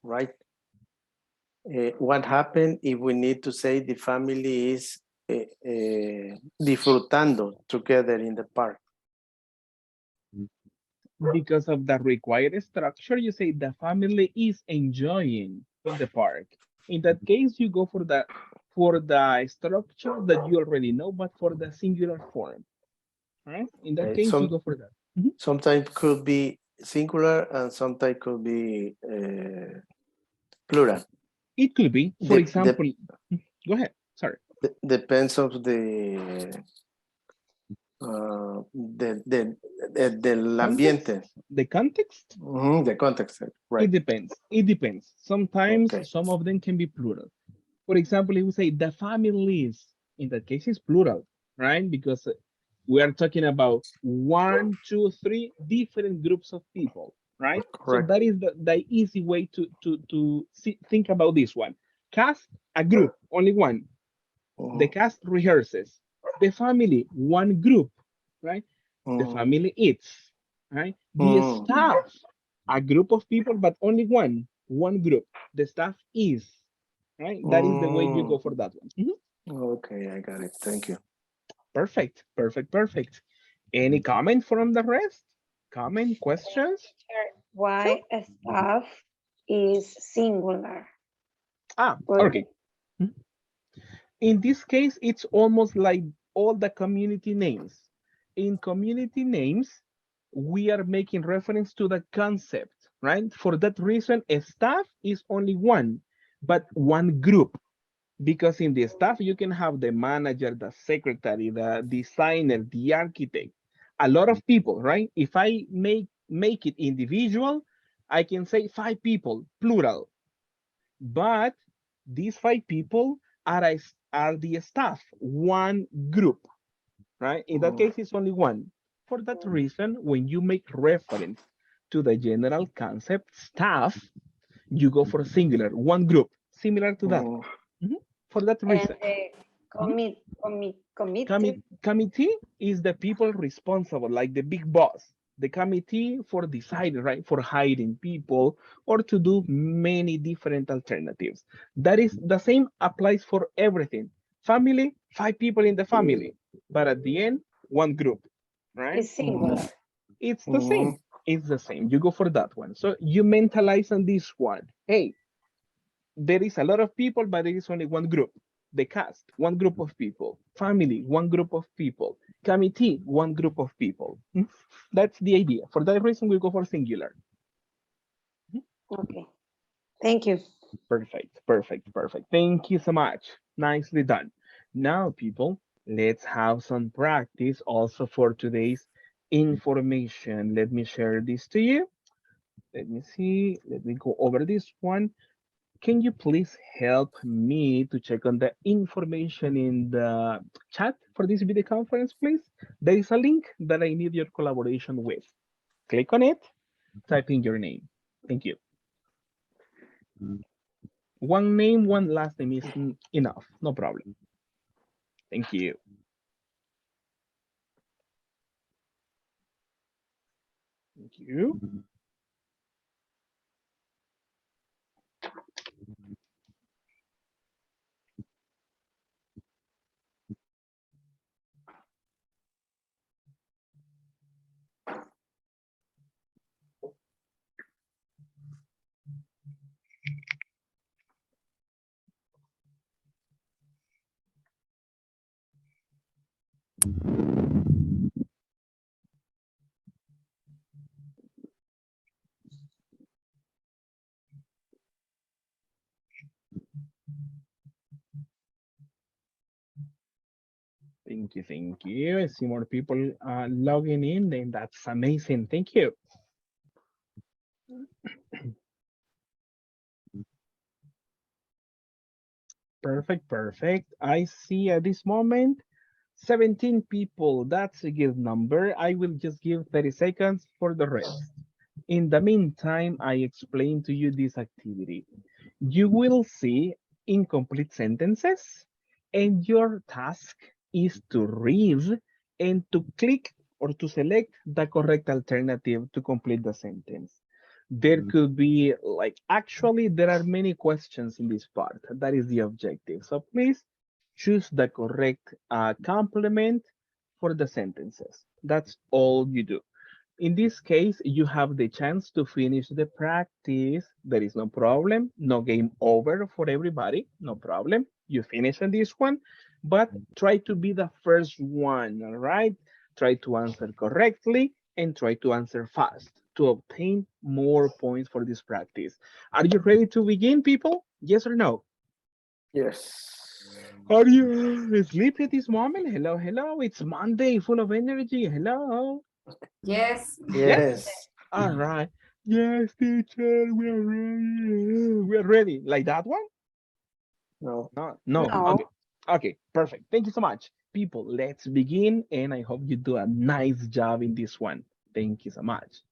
right? What happened if we need to say the family is disfrutando together in the park? Because of the required structure, you say the family is enjoying in the park. In that case, you go for the structure that you already know, but for the singular form. Right? In that case, you go for that. Sometimes could be singular and sometimes could be plural. It could be, for example, go ahead. Sorry. Depends of the del ambiente. The context? The context, right. It depends. Sometimes some of them can be plural. For example, if we say the families, in that case it's plural, right? Because we are talking about 1, 2, 3 different groups of people, right? Correct. So that is the easy way to think about this one. Cast, a group, only one. The cast rehearses. The family, one group, right? The family eats, right? The staff, a group of people, but only one group. The staff is, right? That is the way you go for that one. Okay, I got it. Thank you. Perfect. Any comment from the rest? Comment, questions? Why a staff is singular? Okay. In this case, it's almost like all the community names. In community names, we are making reference to the concept, right? For that reason, a staff is only one, but one group. Because in the staff, you can have the manager, the secretary, the designer, the architect, a lot of people, right? If I make it individual, I can say 5 people, plural. But these 5 people are the staff, one group, right? In that case, it's only one. For that reason, when you make reference to the general concept staff, you go for singular, one group, similar to that. For that reason. Committee is the people responsible, like the big boss. The committee for deciding, right? For hiring people or to do many different alternatives. That is the same applies for everything. Family, 5 people in the family, but at the end, one group, right? It's singular. It's the same. It's the same. You go for that one. So you mentalize on this one. Hey, there is a lot of people, but there is only one group. The cast, one group of people. Family, one group of people. Committee, one group of people. That's the idea. For that reason, we go for singular. Okay. Thank you. Perfect. Thank you so much. Nicely done. Now, people, let's have some practice also for today's information. Let me share this to you. Let me see. Let me go over this one. Can you please help me to check on the information in the chat for this video conference, please? There is a link that I need your collaboration with. Click on it, type in your name. Thank you. One name, one last name is enough, no problem. Thank you. Thank you. Thank you, thank you. I see more people logging in, and that's amazing. Thank you. Perfect, perfect. I see at this moment 17 people. That's a good number. I will just give 30 seconds for the rest. In the meantime, I explain to you this activity. You will see incomplete sentences, and your task is to read and to click or to select the correct alternative to complete the sentence. There could be like, actually, there are many questions in this part. That is the objective. So please choose the correct complement for the sentences. That's all you do. In this case, you have the chance to finish the practice. There is no problem, no game over for everybody, no problem. You finish on this one, but try to be the first one, all right? Try to answer correctly and try to answer fast to obtain more points for this practice. Are you ready to begin, people? Yes or no? Yes. Are you sleepy at this moment? Hello, hello. It's Monday, full of energy. Hello. Yes. Yes. All right. Yes, teacher, we are ready. We are ready. Like that one? No. No, no. No. Okay. Okay, perfect. Thank you so much. People, let's begin. And I hope you do a nice job in this one. Thank you so much.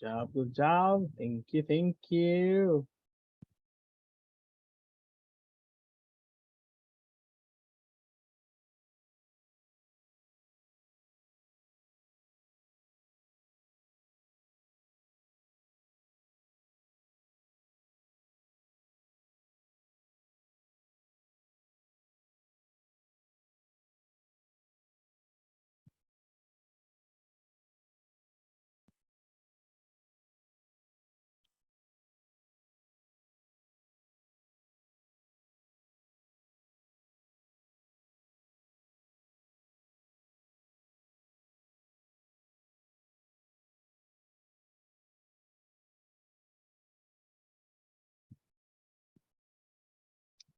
job, good job. Thank you, thank you.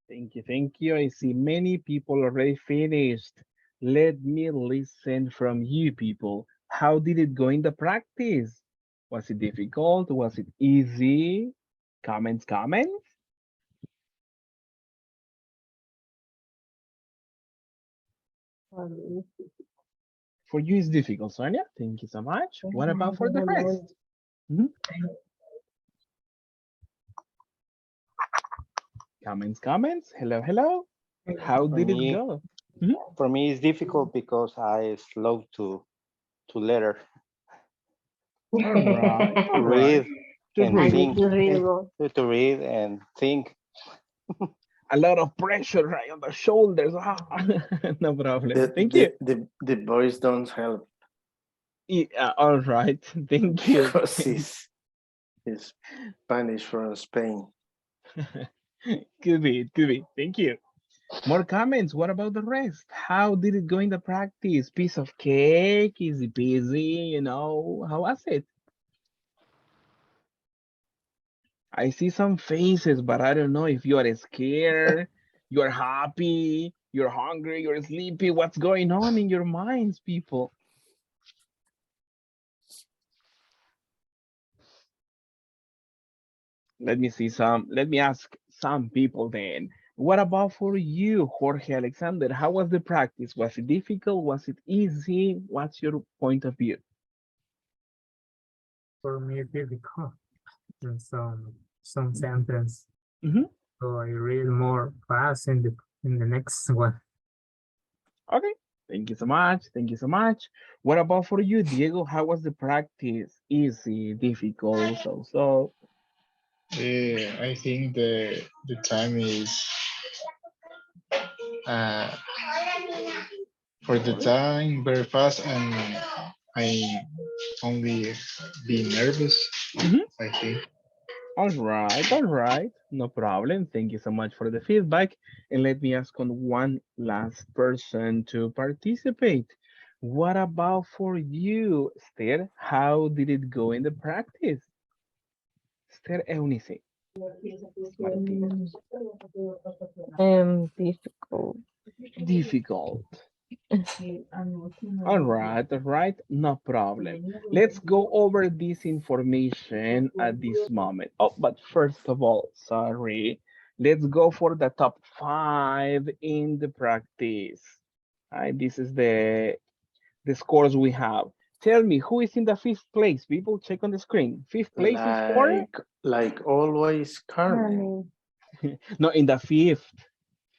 Thank you, thank you. I see many people already finished. Let me listen from you people. How did it go in the practice? Was it difficult? Was it easy? Comments, comments? For you, it's difficult, Sonia. Thank you so much. What about for the rest? Mhm. Comments, comments. Hello, hello. How did it go? For me, it's difficult because I slow to letter. All right, all Read right. To and read. think. To read and think. A lot of pressure right on the shoulders. No problem. Thank the, you. the voice don't help Yeah, all right. Thank you. because it's Spanish from Spain. Could be, could be. Thank you. More comments. What about the rest? How did it go in the practice? Piece of cake, easy peasy, you know, how was it? I see some faces, but I don't know if you are scared, you're happy, you're hungry, you're sleepy. What's going on in your minds, people? Let me ask some people then. What about for you, Jorge Alexander? How was the practice? Was it difficult? Was it easy? What's your point of view? For me, it's difficult in some sentence. So I read more fast in the next one. Okay, thank you so much. Thank you so much. What about for you, Diego? How was the practice? Easy, difficult, so? I think the time is for the time very fast, and I only be nervous. I think. All right, no problem. Thank you so much for the feedback. And let me ask on one last person to participate. What about for you, Esther? How did it go in the practice? Esther Eunice. Difficult. Difficult. All right, no problem. Let's go over this information at this moment. Oh, but first of all, sorry, let's go for the top 5 in the practice. All right, this is the scores we have. Tell me, who is in the 5th place? People, check on the screen. 5th place is for? Like always, Carmen. No, in the 5th.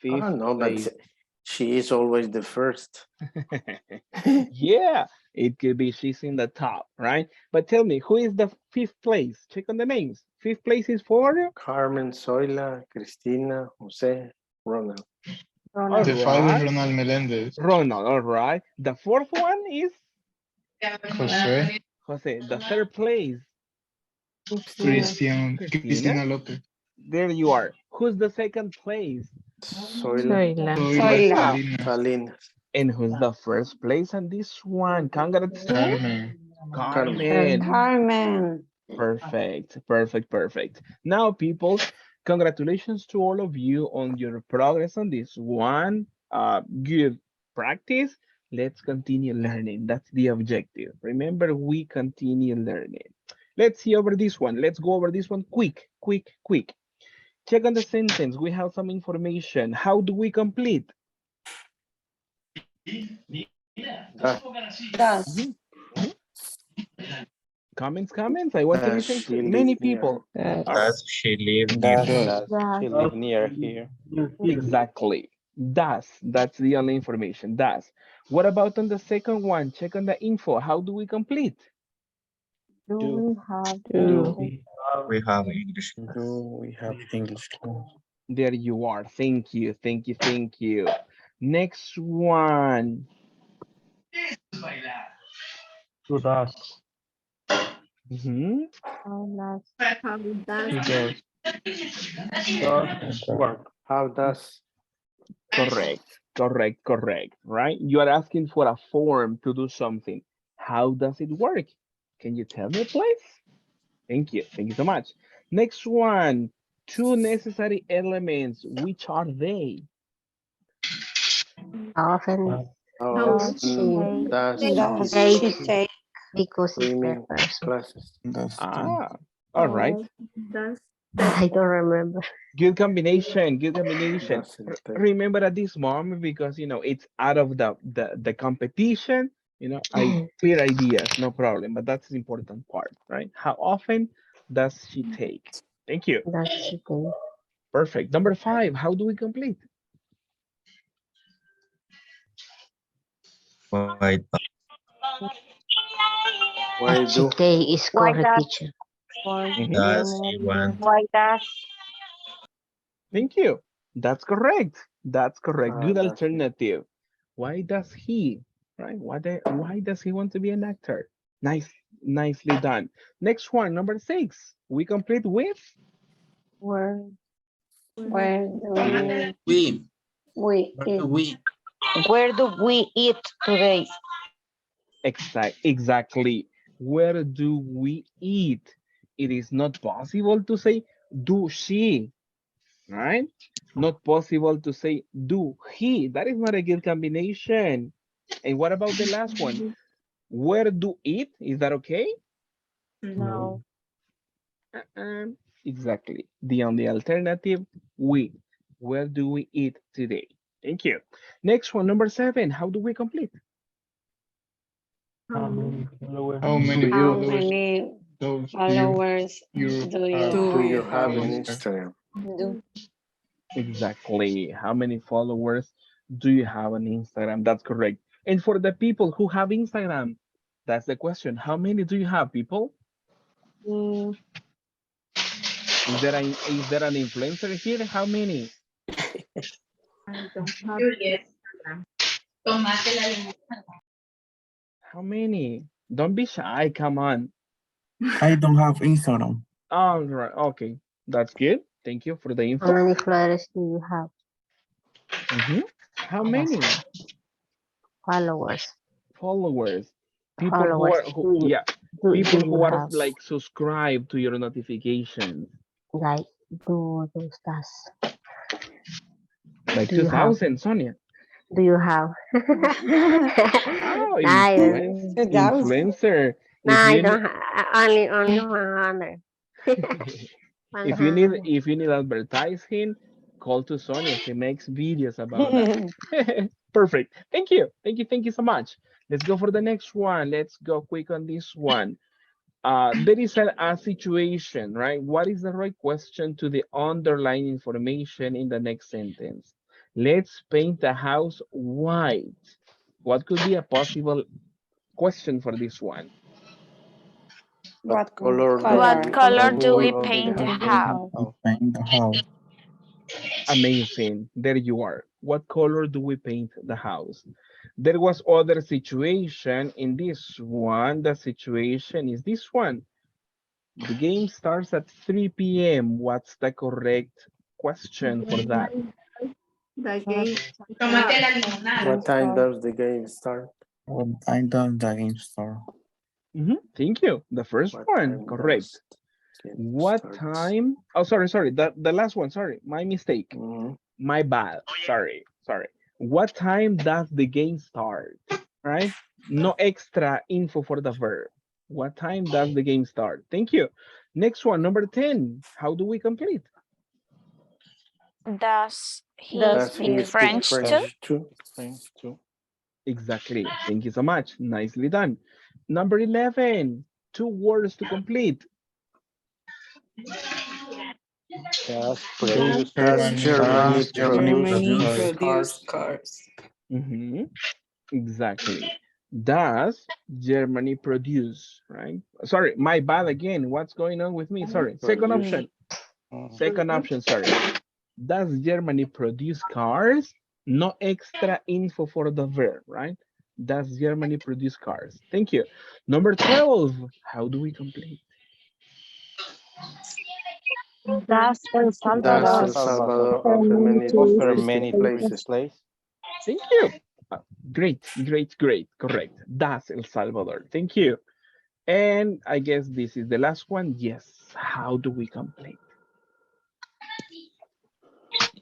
No, place. but she is always the first. Yeah, it could be she's in the top, right? But tell me, who is the 5th place? Check on the names. 5th place is for? Carmen, Zoila, Cristina, Jose, Ronald. The 5 is Ronald Melendez. Ronald, all right. The 4th one is? Jose. Jose. The 3rd place? Cristina Lopez. There you are. Who's the 2nd place? Zoila. Salinas. And who's the 1st place on this one? Congrats to Carmen. Carmen. Perfect. Now, people, congratulations to all of you on your progress on this one. Good practice. Let's continue learning. That's the objective. Remember, we continue learning. Let's see over this one. Let's go over this one quick. Check on the sentence. We have some information. How do we complete? Does. Comments. I want to Does listen she to many live near? people. All right. Does she live near here? Does she live near here? Exactly. Does. That's the only information. Does. What about on the second one? Check on the info. How do we complete? Do we have Do. We have English. Do we have English class? There you are. Thank you. Next one. To does. Mhm. How does Does work. How does? Correct. Right? You are asking for a form to do something. How does it work? Can you tell me, please? Thank you so much. Next one. Two necessary elements. Which are they? often How does she does Does he she take take take because it's the swimming person. classes? That's All right. does I don't remember. Good combination. Doesn't take. Remember at this moment because it's out of the competition. I clear ideas, no problem. But that's the important part, right? How often does she take? Thank you. Does she take? Perfect. Number 5. How do we complete? Why Why That she do? take is Why correct, does? teacher. does he want? Why does? Thank you. That's correct. Good Does he? alternative. Why does he? Right? Why does he want to be an actor? Nicely done. Next one, number 6. We complete with where where Where do we. we eat? We. Where do we eat today? exactly. Where do we eat? It is not possible to say do she, right? Not possible to say do he. That is not a good combination. And what about the last one? Where do eat? Is that okay? no. Exactly. The only alternative, we. Where do we eat today? Thank you. Next one, number 7. How do we complete? How many followers How many Do How you followers many those followers you do you have do you have have on an Instagram? Instagram? do? Exactly. How many followers do you have on Instagram? That's correct. And for the people who have Instagram, that's the question. How many do you have, people? Mm, Is there an influencer here? How many? I don't have Instagram. How many? Don't be shy. Come on. I don't have Instagram. All right. Okay. That's good. Thank you for the How info. many flowers do you have? How Yes. many Followers. followers? People who Followers. are Do people you who are have like subscribed to your notifications. like do those tasks? Like Do you have? 2000, Sonia. Do you have? Oh, Nice. influencer. No, If I you don't need only 100. if you need advertising, call to Sonia. She makes videos about that. Perfect. Thank you. Thank you so much. Let's go for the next one. Let's go quick on this one. There is a situation, right? What is the right question to the underlying information in the next sentence? Let's paint the house white. What could be a possible question for this one? What color What color do we do paint the we house? Paint the house. Amazing. There you are. What color do we paint the house? There was other situation in this one. The situation is this one. The game starts at 3 p.m. What's the correct question for that? The game. What time does the game start? What time does the game start? Thank you. The first What one, time correct. does the game What start? time? Oh, sorry. The last one, sorry. My mistake. My bad. Sorry. What time does the game start? Right? No extra info for the verb. What time does the game start? Thank you. Next one, number 10. How do we complete? Does he Does speak he speak French too? French too? Exactly. Thank you so much. Nicely done. Number 11. 2 words to complete. Does Does produce Germany Germany produce produce cars. Mhm. Exactly. Does Germany produce, right? Sorry, my bad again. What's going on with me? Sorry. Second option. Second option, sorry. Does Germany produce cars? No extra info for the verb, right? Does Germany produce cars? Thank you. Number 12. How do we complete? Does El Does Salvador El Salvador offer many offer touristic many places? tourist places? places? Thank you. Great, great, great. Correct. Does El Salvador. Thank you. And I guess this is the last one. Yes. How do we complete?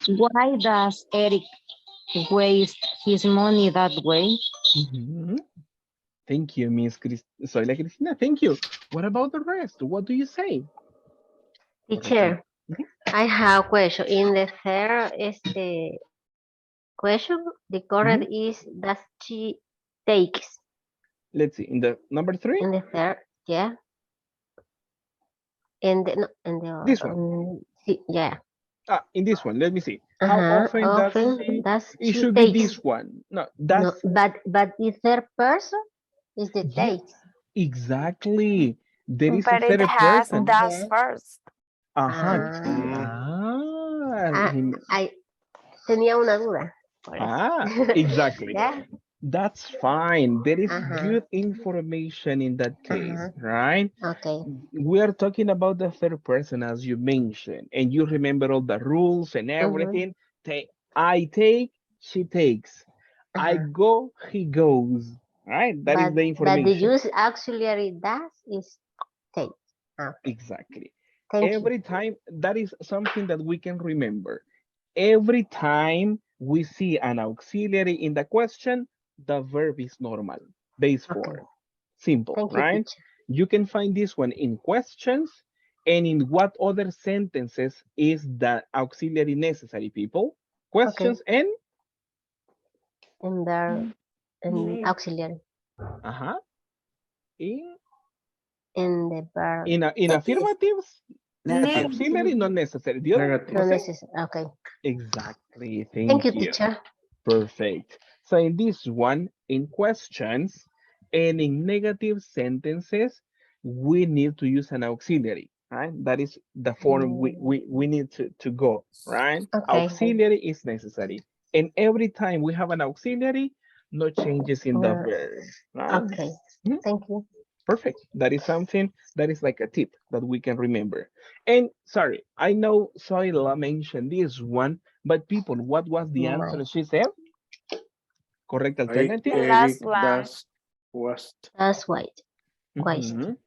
Why does Eric waste his money that way? Mhm. Thank you, Miss Soyla Cristina. Thank you. What about the rest? What do you say? Teacher, Mhm. I have a question. In the third question, the correct is that she takes. Let's see. In the number 3, In the third, yeah. In the no, in the this one. yeah. In this one, let me see. How often does Often does it she should be takes. this one? No, No, that's but the third person is the yes, takes. exactly. There is a But it third has person. does first. Ajá. I tenía una duda. Por eso. Exactly. Yeah. That's fine. There is Ajá. good information in that case, right? Okay. We are talking about the third person, as you mentioned, and you remember all the rules and everything. I take, she takes. I go, he goes. Right? That is the But the information. use auxiliary does is take. Okay. Exactly. Thank you. Every time, that is something that we can remember. Every time we see an auxiliary in the question, the verb is normal, base form. Simple, Thank you, right? teacher. You can find this one in questions and in what other sentences is the auxiliary necessary, people? Questions and? And the auxiliary. In And the verb. in affirmatives, Negative. auxiliary not necessary. The other, Negative. No Jose? necessary. Okay. Exactly. Thank you, Thank you. teacher. Perfect. So in this one, in questions and in negative sentences, we need to use an auxiliary, right? That is the form we need to go, right? Okay. Auxiliary is necessary. And every time we have an auxiliary, no changes in the No. verb, right? Okay. Mhm. Thank you. Perfect. That is something that is like a tip that we can remember. And sorry, I know Soila mentioned this one, but people, what was the answer she said? Correct alternative? The Eric last one. does was That's white. Waste. Mhm.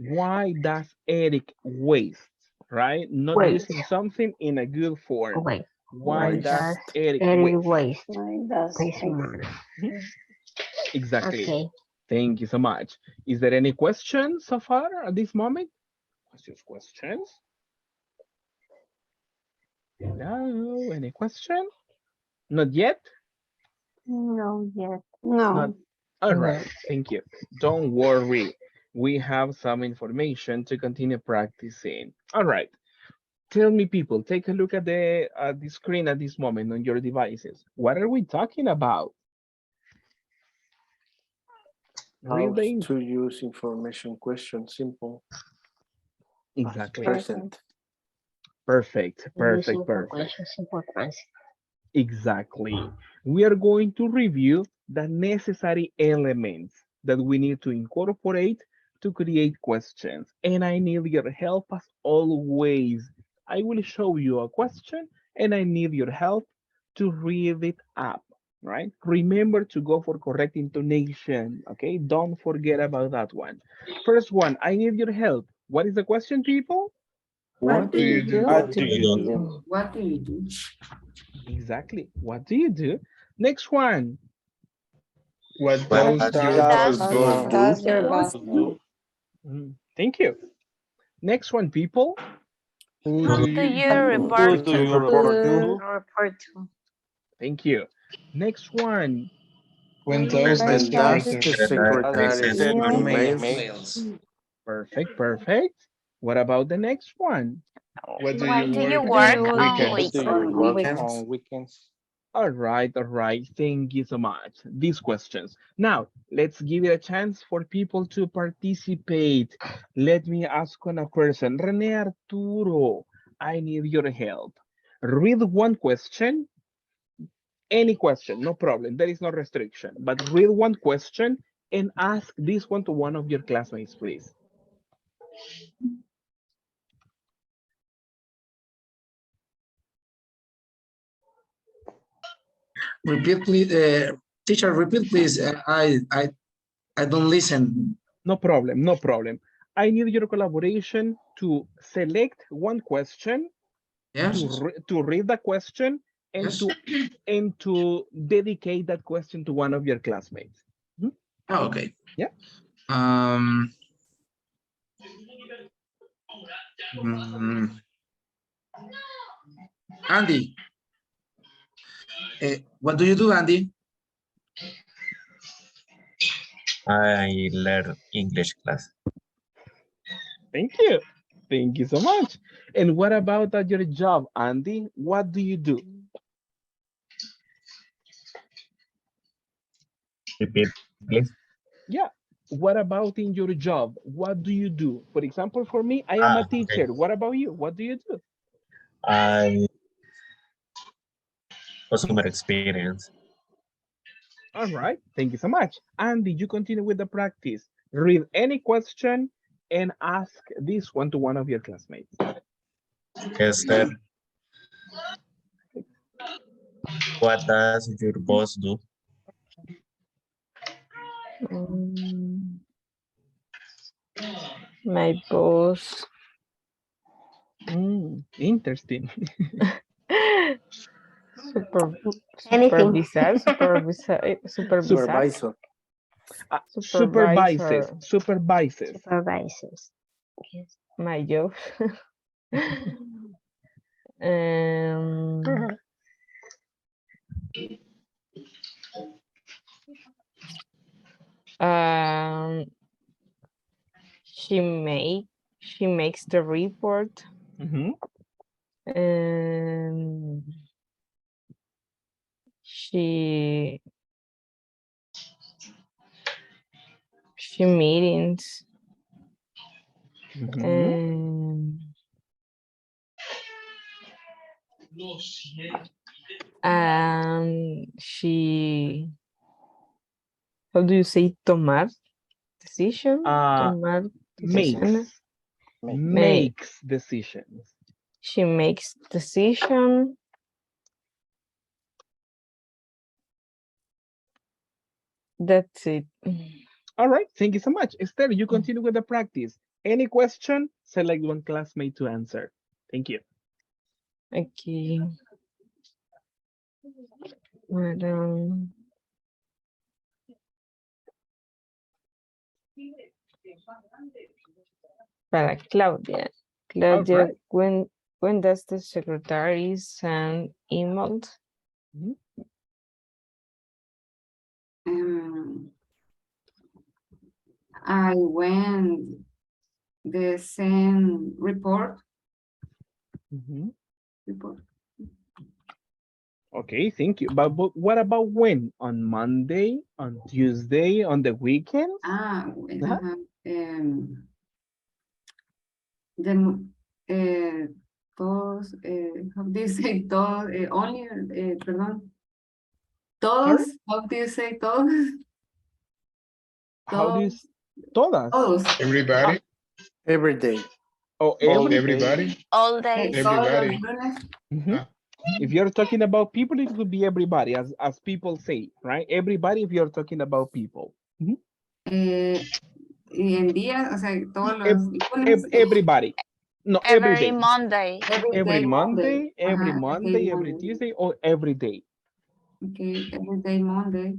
Why does Eric waste? Right? Not Waste. using something in a good form. Wait. Why Waste. does Eric Eric waste? waste. Why does Waste Eric? money. Exactly. Okay. Thank you so much. Is there any questions so far at this moment? Questions? Hello, any question? Not yet? No, yet. No. Not. All right, thank you. Don't worry. We have some information to continue practicing. All right. Tell me, people, take a look at the screen at this moment on your devices. What are we talking about? how Read to use information question simple. Exactly. Present. Perfect, perfect, perfect. Exactly. We are going to review the necessary elements that we need to incorporate to create questions. And I need your help as always. I will show you a question and I need your help to read it up, right? Remember to go for correct intonation, okay? Don't forget about that one. First one, I need your help. What is the question, people? What do you do? What do you do? What do you do? Exactly. What do you do? Next one. What What does does your your boss boss do? Does your boss do? Thank you. Next one, people. Who Who do do you you report Who do to? you report to? Report to. Thank you. Next one. When does the When does secretary the Secretary secretary send send emails? emails? Perfect, perfect. What about the next one? What do What you do you work work on on What weekends? do you weekends? work Weekends. on weekends? All right, all right. Thank you so much. These questions. Now, let's give it a chance for people to participate. Let me ask on a person. Rene Arturo, I need your help. Read one question, any question, no problem. There is no restriction. But read one question and ask this one to one of your classmates, please. Repeat, please. Teacher, repeat, please. I don't listen. No problem, no problem. I need your collaboration to select one question, Yes. to read the question, and Yes. to dedicate that question to one of your classmates. Oh, okay. Yeah. Andy, what do you do, Andy? I learn English class. Thank you. Thank you so much. And what about at your job, Andy? What do you do? Repeat, please. Yeah. What about in your job? What do you do? For example, for me, I am a teacher. Okay. What about you? What do you do? I customer experience. All right. Thank you so much. Andy, you continue with the practice. Read any question and ask this one to one of your classmates. Esther, what does your boss do? My boss. Interesting. Supervisor. Supervisor. Supervisors. Yes. My job. She makes the report. She meetings. She, how do you say tomar decision? Tomar decisiones. Makes decisions. She makes decision. That's it. All right. Thank you so much. Esther, you continue with the practice. Any question, select one classmate to answer. Thank you. Okay. Para Claudia. Claudia, right. When does the secretary send emails? I went the same report. Okay, thank you. But what about when? On Monday, on Tuesday, on the weekends? Todos, how do you say todos? Only, perdón. Todos, how do you say todos? How do you todas? Todos. Everybody. Every day. Oh, everybody. All day. Everybody. If you're talking about people, it would be everybody, as people say, right? Everybody, if you're talking about people. Y en días, o sea, todos los lunes. Everybody. No, every day. Monday. Every Monday, every Monday, every Tuesday, or every day. Okay, every day Monday.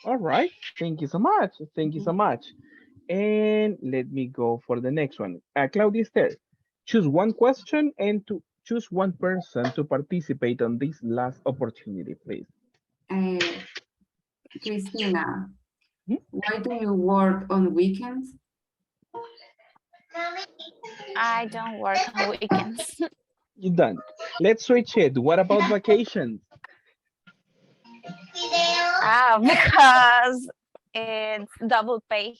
All right. Thank you so much. Thank you so much. And let me go for the next one. Claudia Esther, choose one question and to choose one person to participate on this last opportunity, please. Christina, why do you work on weekends? I don't work on weekends. You done. Let's switch it. What about vacations? Because it's double pay.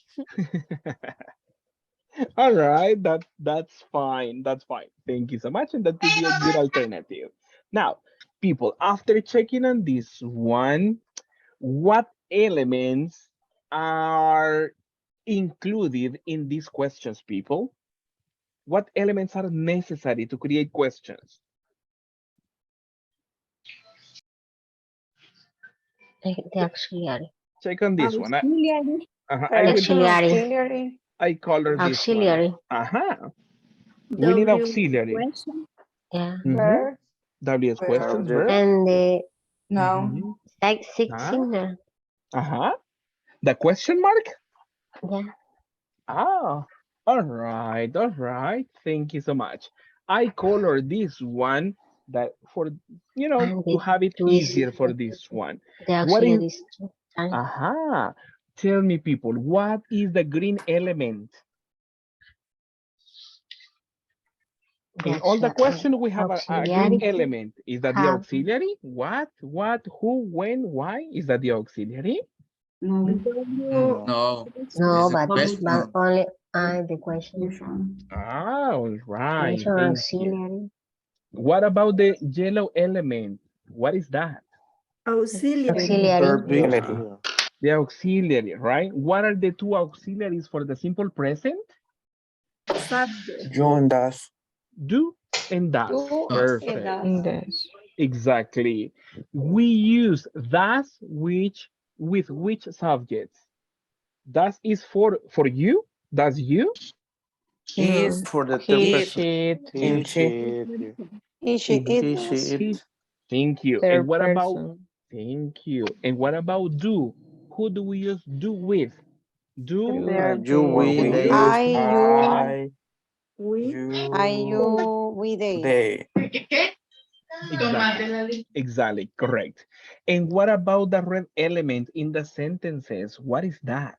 All right, that's fine. That's fine. Thank you so much. And that could be a good alternative. Now, people, after checking on this one, what elements are included in these questions, people? What elements are necessary to create questions? The auxiliary. Check on this one. Auxiliary. Auxiliary. I color this Auxiliary. one. We need W auxiliary. question. Yeah. Mhm. W is questions, verb. And the Mhm. like six Ah. signal. The question mark? Yeah. Ah, all right, all right. Thank you so much. I color this one that for, you know, And to the have it two is easier for this one. the What is, auxiliary is two times. Tell me, people, what is the green element? In all the questions, we have a green element. Is that the auxiliary? What, who, when, why? Is that the auxiliary? No. No. No, It's a but question. only the question. All right. It's an Thank you. auxiliary. What about the yellow element? What is that? Auxiliary. The auxiliary, right? What are the two auxiliaries for the simple present? Subject. You and us. Do and does. Do Perfect. and Does. Exactly. We use does with which subjects? Does is for you? Does you? Is for the third He, person. she, He, she. He, she, it. Thank you. third And what about, person. thank you. And what about do? Who do we use do with? Do You, we, We, they. I, I, We. you, we, they. they. Exactly, correct. And what about the red element in the sentences? What is that?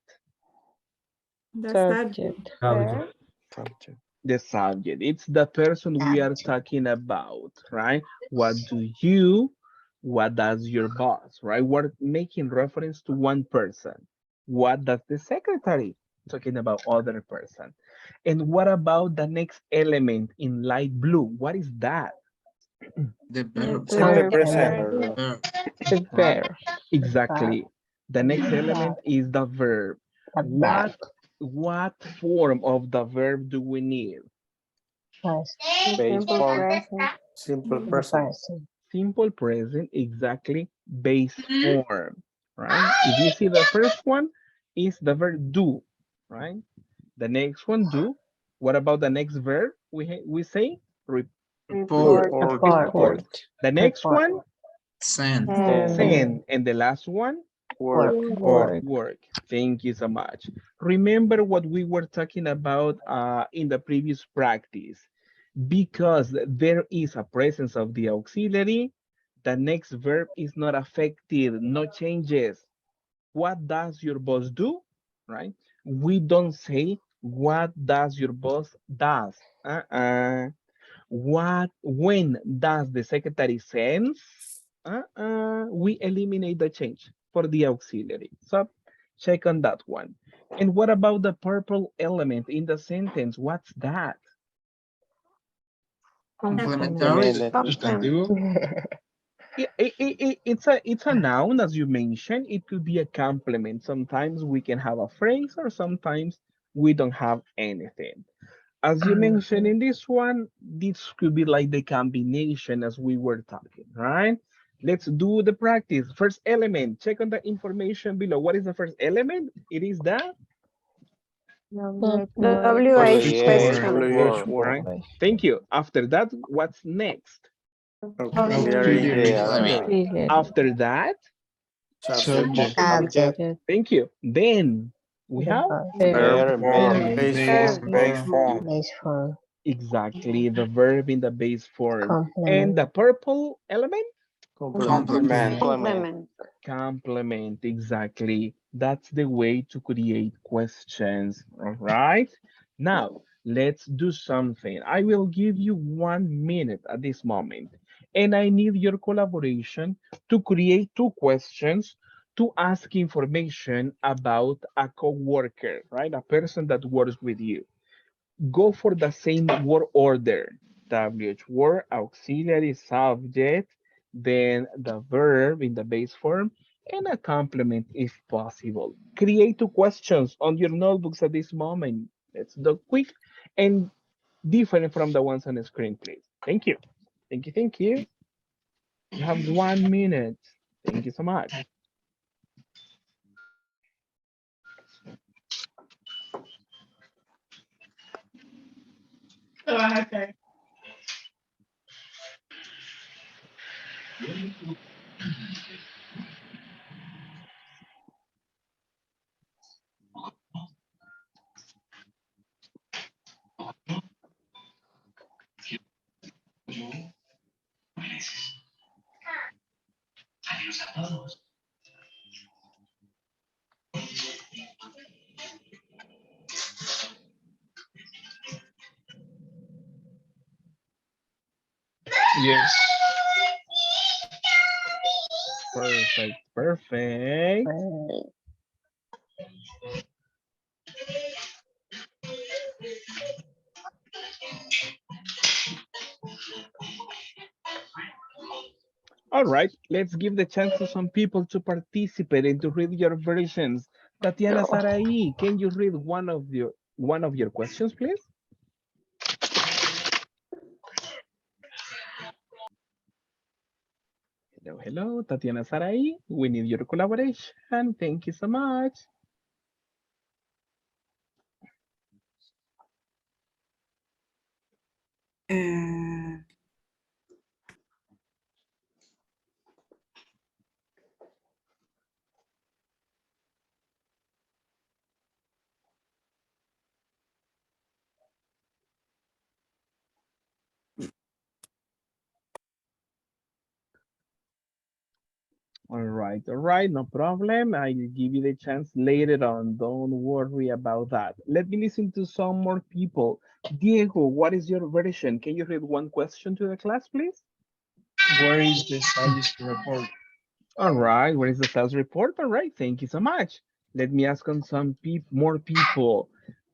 The Subject. Subject. The subject. It's the person we are talking about, right? What do you, what does your boss, right? We're making reference to one person. What does the secretary? Talking about other person. And what about the next element in light blue? What is that? The verb. Simple present. Verb. The Right? verb. Exactly. The next element is the verb. What form of the verb do we need? Base Simple form. present. Simple present. Simple present, exactly, base form, right? If you see the first one is the verb do, right? The next one do. What about the next verb? We say Report. report. The next one Send. send, and the last one Work. work. Thank you so much. Remember what we were talking about in the previous practice. Because there is a presence of the auxiliary, the next verb is not affected, no changes. What does your boss do? Right? We don't say what does your boss does. When does the secretary sends? We eliminate the change for the auxiliary. So check on that one. And what about the purple element in the sentence? What's that? Complementary. It's a noun, as you mentioned. It could be a complement. Sometimes we can have a phrase, or sometimes we don't have anything. As you mentioned in this one, this could be like the combination as we were talking, right? Let's do the practice. First element, check on the information below. What is the first element? It is the WH question. right? Thank you. After that, what's next? Auxiliary. After that, Subject. thank you. Then we have Verb. Base form. exactly the verb in the base form. And the purple element? Complement. Complement, exactly. That's the way to create questions, all right? Now, Let's do something. I will give you 1 minute at this moment, and I need your collaboration to create two questions to ask information about a coworker, right? A person that works with you. Go for the same word order. WH word, auxiliary, subject, then the verb in the base form, and a complement if possible. Create two questions on your notebooks at this moment. Let's do quick and different from the ones on the screen, please. Thank you. Thank you. Thank you. You have 1 minute. Thank you so much. Okay. Yes. Perfect. Perfect. All right, let's give the chance to some people to participate and to read your versions. Tatiana Sarai, can you read one of your questions, please? Hello, hello, Tatiana Sarai. We need your collaboration. Thank you so much. All right, no problem. I'll give you the chance later on. Don't worry about that. Let me listen to some more people. Diego, what is your version? Can you read one question to the class, please? Where is the status report? All right, where is the sales report? All right, thank you so much. Let me ask on some more people.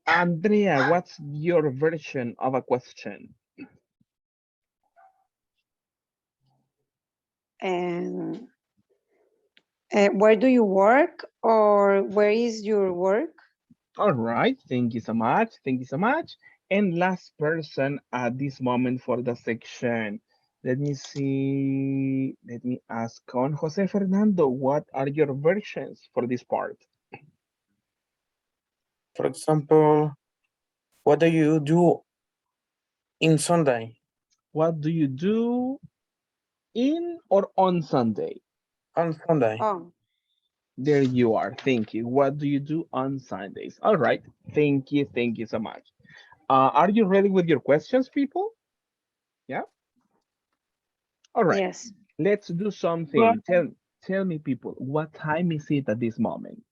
Andrea, what's your version of a question? And where do you work or where is your work? All right, thank you so much. Thank you so much. And last person at this moment for the section. Let me see. Let me ask on Jose Fernando, what are your versions for this part? For example, what do you do in Sunday? What do you do in or on Sunday? On Sunday. Oh, There you are. Thank you. What do you do on Sundays? All right. Thank you. Thank you so much. Are you ready with your questions, people? Yeah. All right. yes. Let's do something. Tell me, people, what time is it at this moment?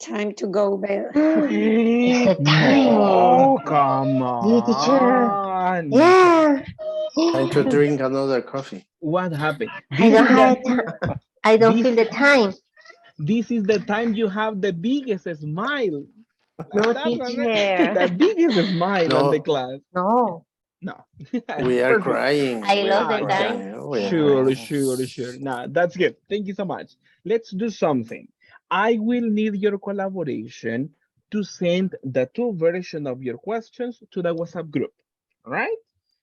Time to go bed. It's a No, time. come Yeah, teacher. on. Yeah. Time to drink another coffee. What happened? I This don't is have the time. I don't this feel the time. this is the time you have the biggest smile. No, That's teacher. the biggest smile on the No, class. No. No. we are Perfect. crying. I We are love the Yeah. time. crying. We are Sure, crying. sure, sure. Nah, that's good. Thank you so much. Let's do something. I will need your collaboration to send the two versions of your questions to the WhatsApp group. All right?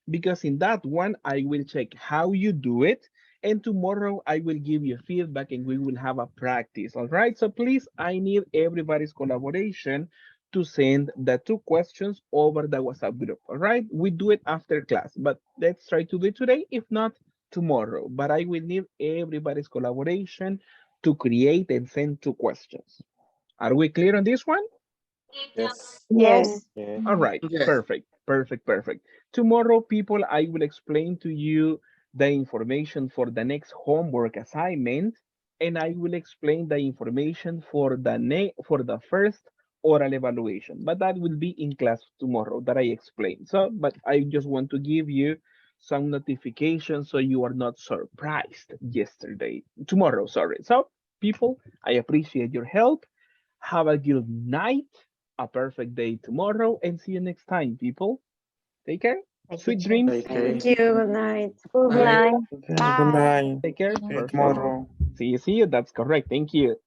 Because in that one, I will check how you do it. And tomorrow I will give you feedback and we will have a practice. All right. So please, I need everybody's collaboration to send the two questions over the WhatsApp group. All right. We do it after class, but let's try to do it today. If not, tomorrow. But I will need everybody's collaboration to create and send two questions. Are we clear on this one? Yes. Yes. Yeah. All right, Yes. perfect, perfect, perfect. Tomorrow, people, I will explain to you the information for the next homework assignment, and I will explain the information for the first oral evaluation, but that will be in class tomorrow that I explained. So, but I just want to give you some notifications so you are not surprised tomorrow, sorry. So people, I appreciate your help. Have a good night, a perfect day tomorrow, and see you next time, people. Take care. Sweet dreams. Thank you. Good night. Good night. Good night. Take care. See you Perfect. tomorrow. See you. That's correct. Thank you.